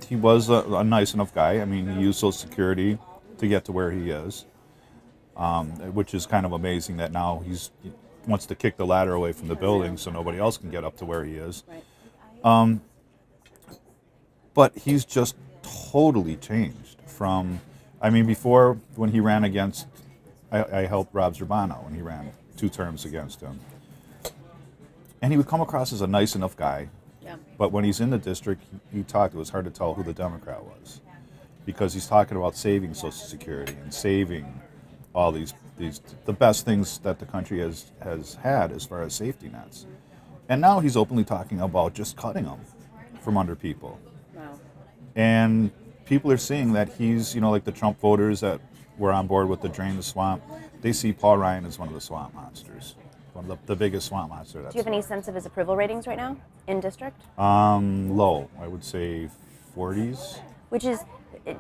S3: he was a nice enough guy. I mean, he used Social Security to get to where he is, which is kind of amazing that now he wants to kick the ladder away from the building so nobody else can get up to where he is.
S2: Right.
S3: But he's just totally changed from, I mean, before when he ran against, I helped Rob Zerbano when he ran 2 terms against him. And he would come across as a nice enough guy.
S2: Yeah.
S3: But when he's in the district, it was hard to tell who the Democrat was. Because he's talking about saving Social Security and saving all these the best things that the country has had as far as safety nets. And now he's openly talking about just cutting them from under people.
S2: Wow.
S3: And people are seeing that he's, like the Trump voters that were on board with the Drain the Swamp, they see Paul Ryan as one of the swamp monsters, one of the biggest swamp monster.
S2: Do you have any sense of his approval ratings right now in district?
S3: Low. I would say 40s.
S2: Which is,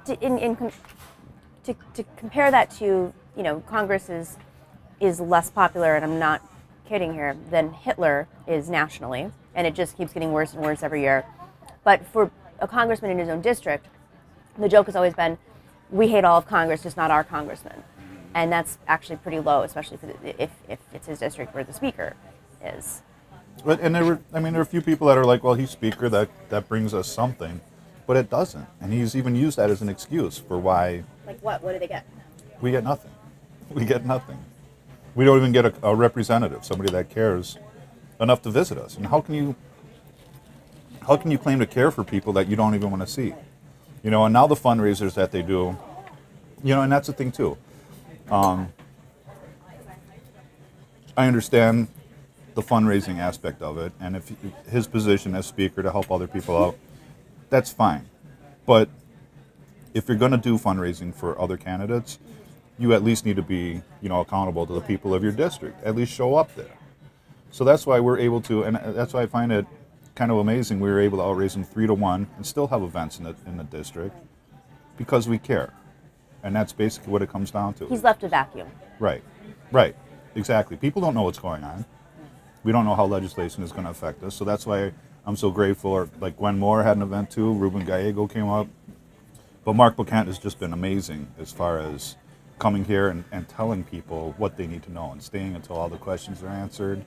S2: to compare that to, Congress is less popular, and I'm not kidding here, than Hitler is nationally, and it just keeps getting worse and worse every year. But for a congressman in his own district, the joke has always been, we hate all of Congress, just not our congressman. And that's actually pretty low, especially if it's his district where the speaker is.
S3: And there were a few people that are like, well, he's speaker, that brings us something, but it doesn't. And he's even used that as an excuse for why.
S2: Like what? What do they get?
S3: We get nothing. We get nothing. We don't even get a representative, somebody that cares enough to visit us. And how can you claim to care for people that you don't even want to see? And now the fundraisers that they do, and that's the thing too. I understand the fundraising aspect of it, and if his position as speaker to help other people out, that's fine. But if you're going to do fundraising for other candidates, you at least need to be, accountable to the people of your district. At least show up there. So that's why we're able to, and that's why I find it kind of amazing we were able to outraise them 3-1 and still have events in the district because we care. And that's basically what it comes down to.
S2: He's left a vacuum.
S3: Right, exactly. People don't know what's going on. We don't know how legislation is going to affect us. So that's why I'm so grateful. Like Gwen Moore had an event too. Ruben Gallego came up. But Mark Bocant has just been amazing as far as coming here and telling people what they need to know and staying until all the questions are answered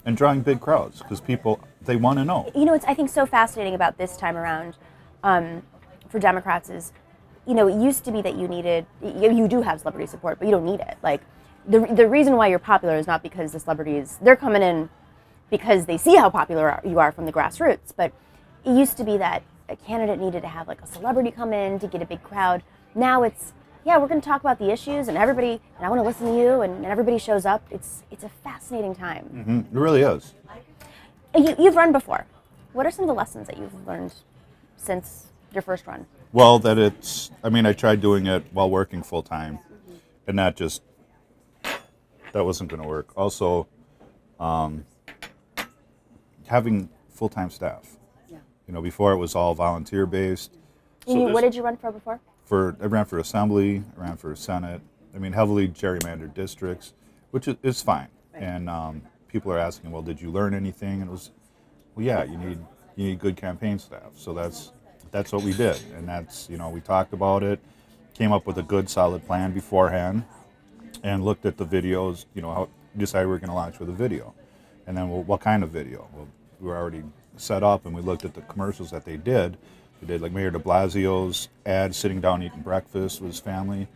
S3: and drawing big crowds because people, they want to know.
S2: What's I think so fascinating about this time around for Democrats is, it used to be that you do have celebrity support, but you don't need it. Like, the reason why you're popular is not because the celebrities, they're coming in because they see how popular you are from the grassroots. But it used to be that a candidate needed to have like a celebrity come in to get a big crowd. Now it's, yeah, we're going to talk about the issues and I want to listen to you, and everybody shows up. It's a fascinating time.
S3: Mm-hmm. It really is.
S2: You've run before. What are some of the lessons that you've learned since your first run?
S3: Well, I tried doing it while working full time, and that wasn't going to work. Also, having full-time staff. Yeah. Before it was all volunteer based.
S2: What did you run for before?
S3: I ran for Assembly, I ran for Senate. Heavily gerrymandered districts, which is fine. Right. And people are asking, well, did you learn anything? And it was, well, yeah, you need good campaign staff. So that's what we did. And that's, we talked about it, came up with a good, solid plan beforehand, and looked at the videos, how decided we were going to launch with a video. And then, well, what kind of video? Well, we were already set up, and we looked at the commercials that they did. They did like Mayor de Blasio's ad, sitting down eating breakfast with his family.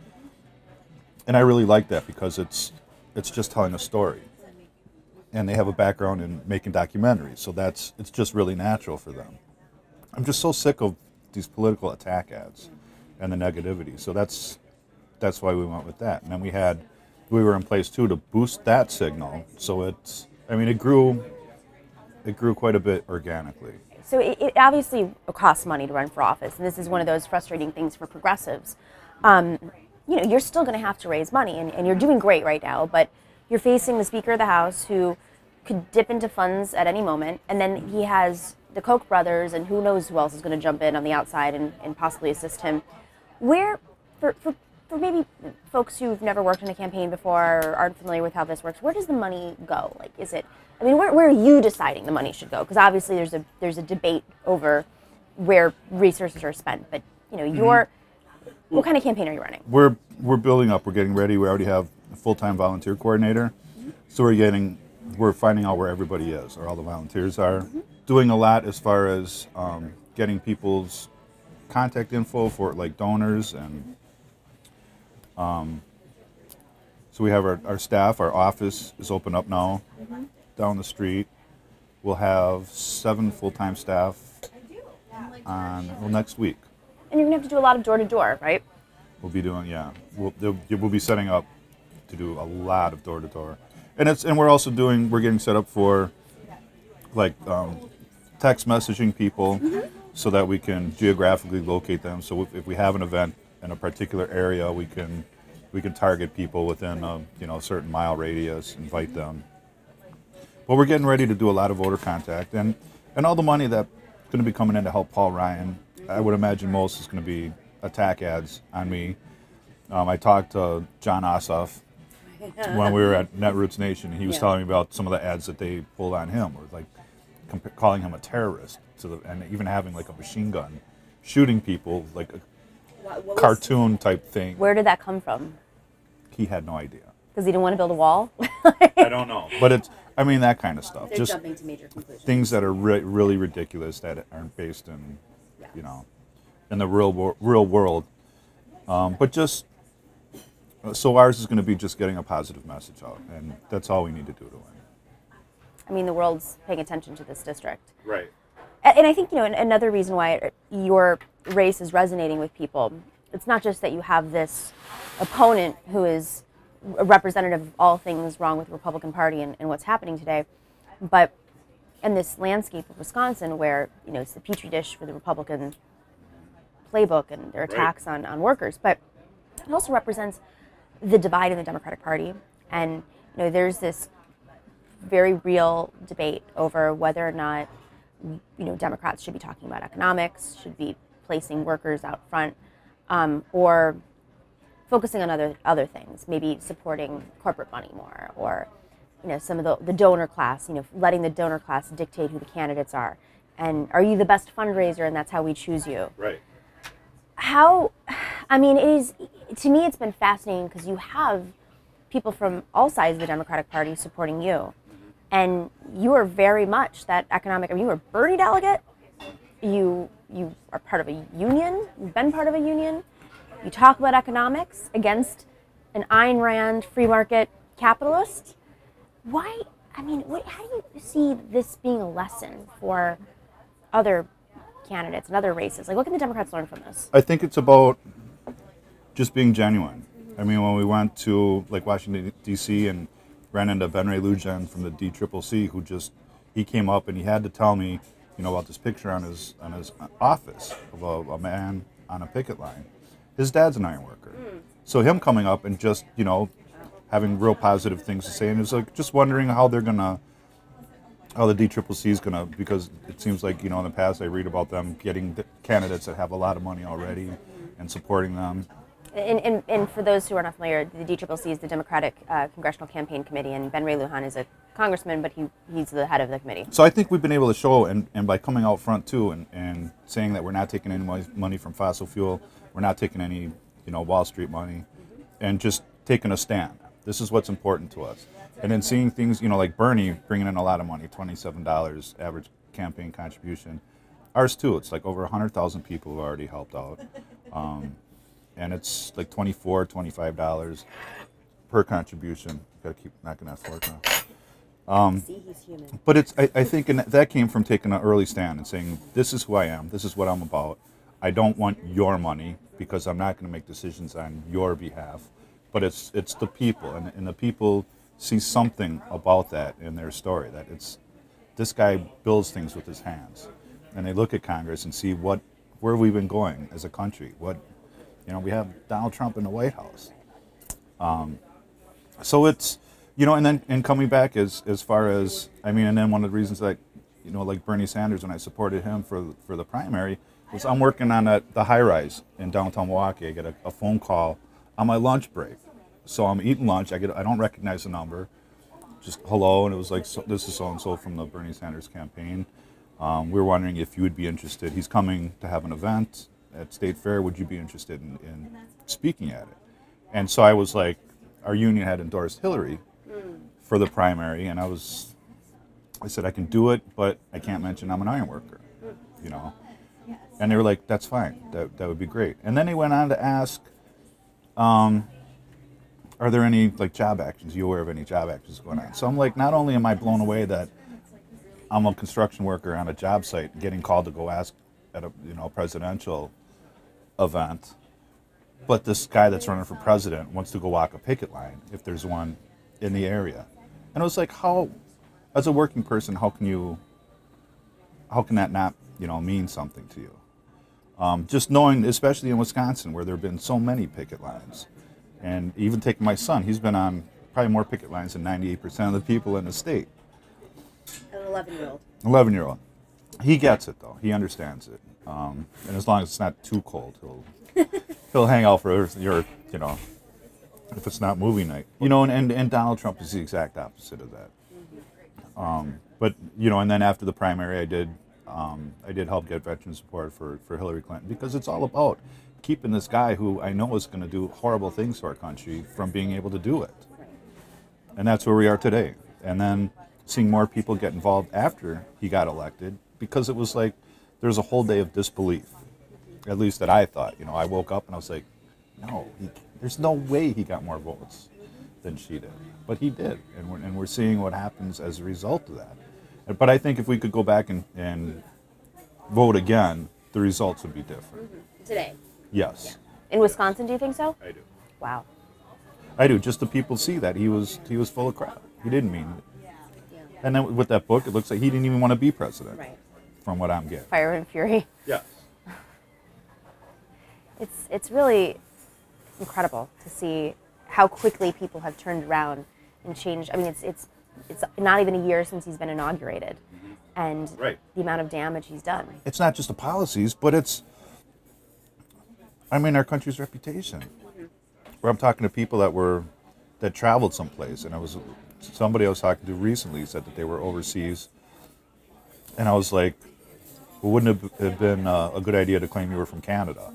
S3: And I really like that because it's just telling a story. And they have a background in making documentaries, so it's just really natural for them. I'm just so sick of these political attack ads and the negativity. So that's why we went with that. And then we were in place too to boost that signal. So it grew quite a bit organically.
S2: So it obviously costs money to run for office, and this is one of those frustrating things for progressives. You're still going to have to raise money, and you're doing great right now, but you're facing the Speaker of the House who could dip into funds at any moment, and then he has the Koch brothers, and who knows who else is going to jump in on the outside and possibly assist him. Where, for maybe folks who've never worked in a campaign before or aren't familiar with how this works, where does the money go? Like, is it, I mean, where are you deciding the money should go? Because obviously there's a debate over where resources are spent, but you know, what kind of campaign are you running?
S3: We're building up. We're getting ready. We already have a full-time volunteer coordinator, so we're finding out where everybody is, or all the volunteers are. Doing a lot as far as getting people's contact info for like donors, and so we have our staff. Our office is open up now, down the street. We'll have 7 full-time staff next week.
S2: And you're gonna have to do a lot of door-to-door, right?
S3: We'll be doing, yeah. We'll be setting up to do a lot of door-to-door, and we're getting set up for like text messaging people so that we can geographically locate them. So if we have an event in a particular area, we can target people within a certain mile radius, invite them. But we're getting ready to do a lot of voter contact, and all the money that's going to be coming in to help Paul Ryan, I would imagine most is going to be attack ads on me. I talked to John Ossoff when we were at Netroots Nation, and he was telling me about some of the ads that they pulled on him, or like calling him a terrorist, and even having like a machine gun, shooting people, like a cartoon type thing.
S2: Where did that come from?
S3: He had no idea.
S2: Because he didn't want to build a wall?
S3: I don't know. But that kind of stuff.
S2: They're
S3: just
S2: jumping to major conclusions.
S3: Things that are really ridiculous, that aren't based in, in the real world. But just, so ours is going to be just getting a positive message out, and that's all we need to do to win.
S2: I mean, the world's paying attention to this district.
S3: Right.
S2: And I think, another reason why your race is resonating with people, it's not just that you have this opponent who is a representative of all things wrong with the Republican Party and what's happening today, but in this landscape of Wisconsin where, it's the petri dish for the Republican playbook and their attacks on workers, but it also represents the divide in the Democratic Party. And, there's this very real debate over whether or not Democrats should be talking about economics, should be placing workers out front, or focusing on other things, maybe supporting corporate money more, or some of the donor class, letting the donor class dictate who the candidates are. And are you the best fundraiser, and that's how we choose you?
S3: Right.
S2: To me, it's been fascinating because you have people from all sides of the Democratic Party supporting you. And you are very much that economic, you are a Bernie delegate, you are part of a union, you've been part of a union, you talk about economics against an Ayn Rand free market capitalist. Why, how do you see this being a lesson for other candidates and other races? Like, what can the Democrats learn from this?
S3: I think it's about just being genuine. I mean, when we went to like Washington, D.C. and ran into Ray Luján from the DCCC, he came up and he had to tell me, about this picture on his office of a man on a picket line. His dad's an iron worker. So him coming up and just, having real positive things to say, and it's like just wondering how the DCCC is gonna, because it seems like, in the past I read about them getting the candidates that have a lot of money already and supporting them.
S2: And for those who are not familiar, the DCCC is the Democratic Congressional Campaign Committee, and Ray Luján is a congressman, but he's the head of the committee.
S3: So I think we've been able to show, and by coming out front too, and saying that we're not taking any money from fossil fuel, we're not taking any, Wall Street money, and just taking a stand. This is what's important to us. And then seeing things, like Bernie bringing in a lot of money, $27 average campaign contribution. Ours too, it's like over 100,000 people who already helped out. And it's like $24, $25 per contribution. Got to keep knocking that fork now.
S2: See, he's human.
S3: But I think that came from taking an early stand and saying, this is who I am, this is what I'm about. I don't want your money because I'm not going to make decisions on your behalf. But it's the people, and the people see something about that in their story, that this guy builds things with his hands. And they look at Congress and see where we've been going as a country. We have Donald Trump in the White House. So it's You know, and then and coming back as far as, I mean, and then one of the reasons that, you know, like Bernie Sanders, when I supported him for the primary, was I'm working on the high rise in downtown Milwaukee. I get a phone call on my lunch break. So I'm eating lunch. I don't recognize the number. Just hello, and it was like, so, this is so and so from the Bernie Sanders campaign. We were wondering if you would be interested. He's coming to have an event at State Fair. Would you be interested in speaking at it? And so I was like, our union had endorsed Hillary for the primary, and I said I can do it, but I can't mention I'm an iron worker, you know. And they were like, that's fine. That would be great. And then they went on to ask, are there any like job actions? Are you aware of any job actions going on? So I'm like, not only am I blown away that I'm a construction worker on a job site getting called to go ask at a presidential event, but this guy that's running for president wants to go walk a picket line if there's one in the area. And it was like, how, as a working person, how can that not, mean something to you? Just knowing, especially in Wisconsin, where there have been so many picket lines. And even taking my son, he's been on probably more picket lines than 98% of the people in the state.
S2: An 11-year-old.
S3: 11-year-old. He gets it, though. He understands it. And as long as it's not too cold, he'll hang out for your, if it's not movie night. And Donald Trump is the exact opposite of that. But, and then after the primary, I did help get veteran support for Hillary Clinton, because it's all about keeping this guy who I know is going to do horrible things to our country from being able to do it. And that's where we are today. And then seeing more people get involved after he got elected, because it was like there's a whole day of disbelief, at least that I thought. I woke up and I was like, no, there's no way he got more votes than she did. But he did, and we're seeing what happens as a result of that. But I think if we could go back and vote again, the results would be different.
S2: Today?
S3: Yes.
S2: In Wisconsin, do you think so?
S3: I do.
S2: Wow.
S3: I do. Just the people see that he was full of crap. He didn't mean it. Yeah. And then with that book, it looks like he didn't even want to be president. Right. From what I'm getting.
S2: Fire and Fury.
S3: Yes.
S2: It's really incredible to see how quickly people have turned around and changed. I mean, it's not even a year since he's been inaugurated, and right. The amount of damage he's done. It's
S3: not just the policies, but it's, our country's reputation. Where I'm talking to people that traveled someplace, and somebody I was talking to recently said that they were overseas, and I was like, well, wouldn't it have been a good idea to claim you were from Canada?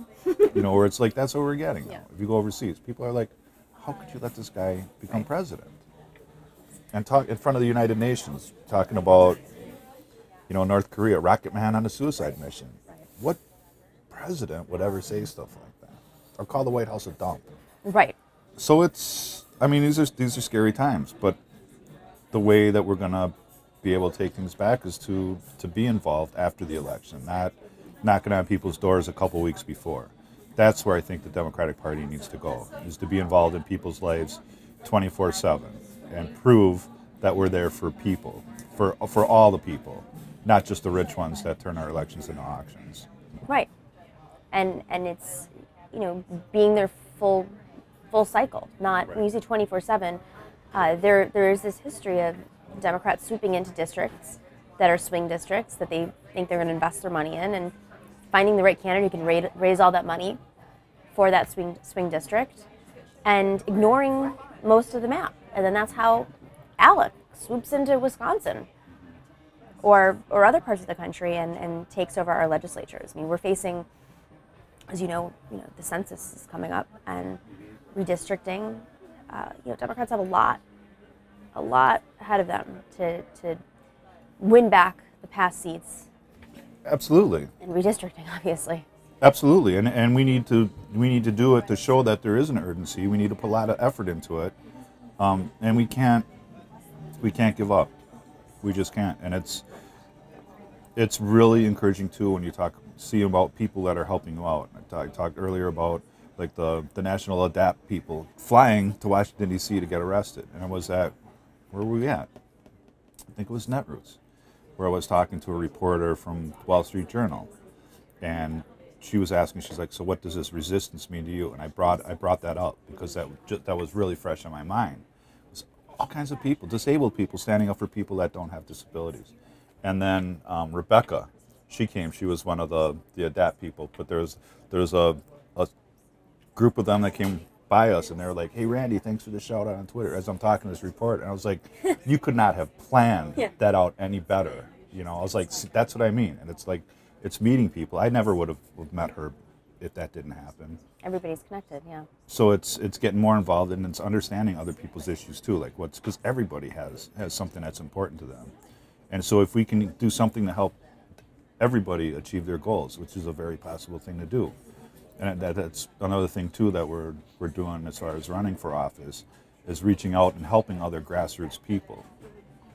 S3: Where it's like, that's what we're getting. Yeah. If you go overseas, people are like, how could you let this guy become president? And talk in front of the United Nations, talking about, North Korea, rocket man on a suicide mission. Right. What president would ever say stuff like that? Or call the White House a dump?
S2: Right.
S3: So these are scary times, but the way that we're going to be able to take things back is to be involved after the election, not knocking on people's doors a couple weeks before. That's where I think the Democratic Party needs to go, is to be involved in people's lives 24/7 and prove that we're there for people, for all the people, not just the rich ones that turn our elections into auctions.
S2: Right. And it's, being there full cycle, not, right. When you say 24/7, there is this history of Democrats swooping into districts that are swing districts that they think they're going to invest their money in, and finding the right candidate who can raise all that money for that swing district, and ignoring most of the map. And then that's how Alec swoops into Wisconsin or other parts of the country and takes over our legislatures. We're facing, as you know, the census is coming up, and redistricting. Democrats have a lot ahead of them to win back the past seats.
S3: Absolutely.
S2: And redistricting, obviously.
S3: Absolutely, and we need to do it to show that there is an urgency. We need to put a lot of effort into it, and we can't give up. We just can't. And it's really encouraging too when you see about people that are helping you out. I talked earlier about like the National Adapt people flying to Washington D.C. to get arrested, and where were we at? I think it was Netroots, where I was talking to a reporter from Wall Street Journal, and she was asking, she's like, so what does this resistance mean to you? And I brought that up because that was really fresh on my mind. all kinds of people, disabled people standing up for people that don't have disabilities. And then Rebecca, she came. She was one of the ADAPT people. But there's a group of them that came by us, and they were like, "Hey, Randy, thanks for the shout out on Twitter." As I'm talking this report, and I was like, "You could not have planned that out any better." You know, I was like, "That's what I mean." And it's like, it's meeting people. I never would have met her if that didn't happen.
S2: Everybody's connected, yeah.
S3: So it's getting more involved, and it's understanding other people's issues too, like because everybody has something that's important to them. And so if we can do something to help everybody achieve their goals, which is a very possible thing to do. And that's another thing too that we're doing as far as running for office, is reaching out and helping other grassroots people.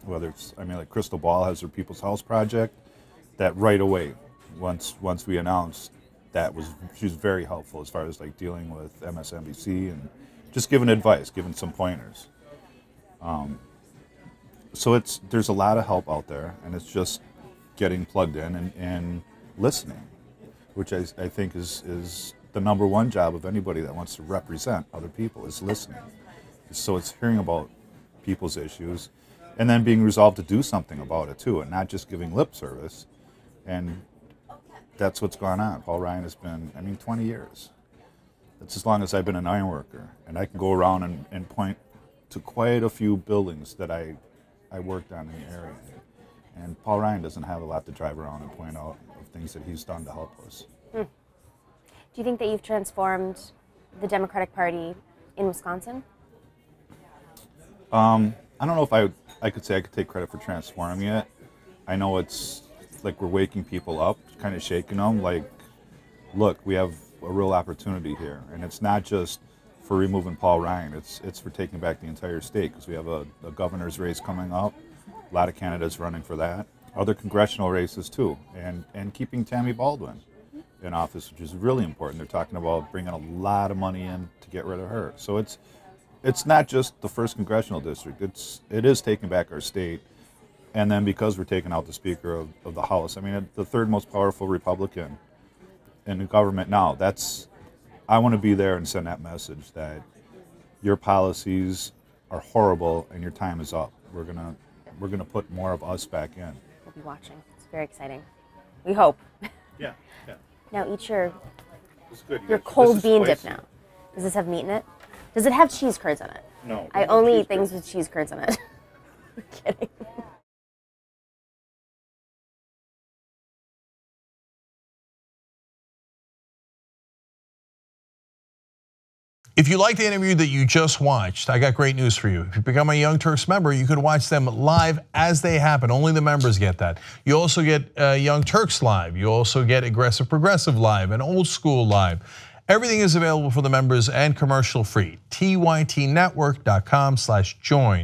S3: Whether it's, I mean, like Crystal Ball has her People's House Project, that right away, once we announced, she was very helpful as far as like dealing with MSNBC and just giving advice, giving some pointers. So there's a lot of help out there, and it's just getting plugged in and listening, which I think is the number one job of anybody that wants to represent other people, is listening. So it's hearing about people's issues and then being resolved to do something about it too, and not just giving lip service. And that's what's gone on. Paul Ryan has been, 20 years. That's as long as I've been an iron worker. And I can go around and point to quite a few buildings that I worked on in the area. And Paul Ryan doesn't have a lot to drive around and point out of things that he's done to help us.
S2: Do you think that you've transformed the Democratic Party in Wisconsin?
S3: I don't know if I could say I could take credit for transforming it. I know it's like we're waking people up, kind of shaking them, like, look, we have a real opportunity here. And it's not just for removing Paul Ryan, it's for taking back the entire state, because we have a governor's race coming up, a lot of candidates running for that, other congressional races too, and keeping Tammy Baldwin in office, which is really important. They're talking about bringing a lot of money in to get rid of her. So it's not just the 1st congressional district, it is taking back our state. And then because we're taking out the Speaker of the House, the 3rd most powerful Republican in the government now, I want to be there and send that message that your policies are horrible and your time is up. We're gonna put more of us back in.
S2: We'll be watching. It's very exciting. We hope.
S3: Yeah.
S2: Now eat your
S3: Good.
S2: cold bean dip now. Does this have meat in it? Does it have cheese curds in it?
S3: No.
S2: I only eat things with cheese curds in it. I'm kidding.
S1: If you like the interview that you just watched, I got great news for you. If you become a Young Turks member, you can watch them live as they happen. Only the members get that. You also get Young Turks live. You also get Aggressive Progressive live and Old School live. Everything is available for the members and commercial free. tytnetwork.com/join.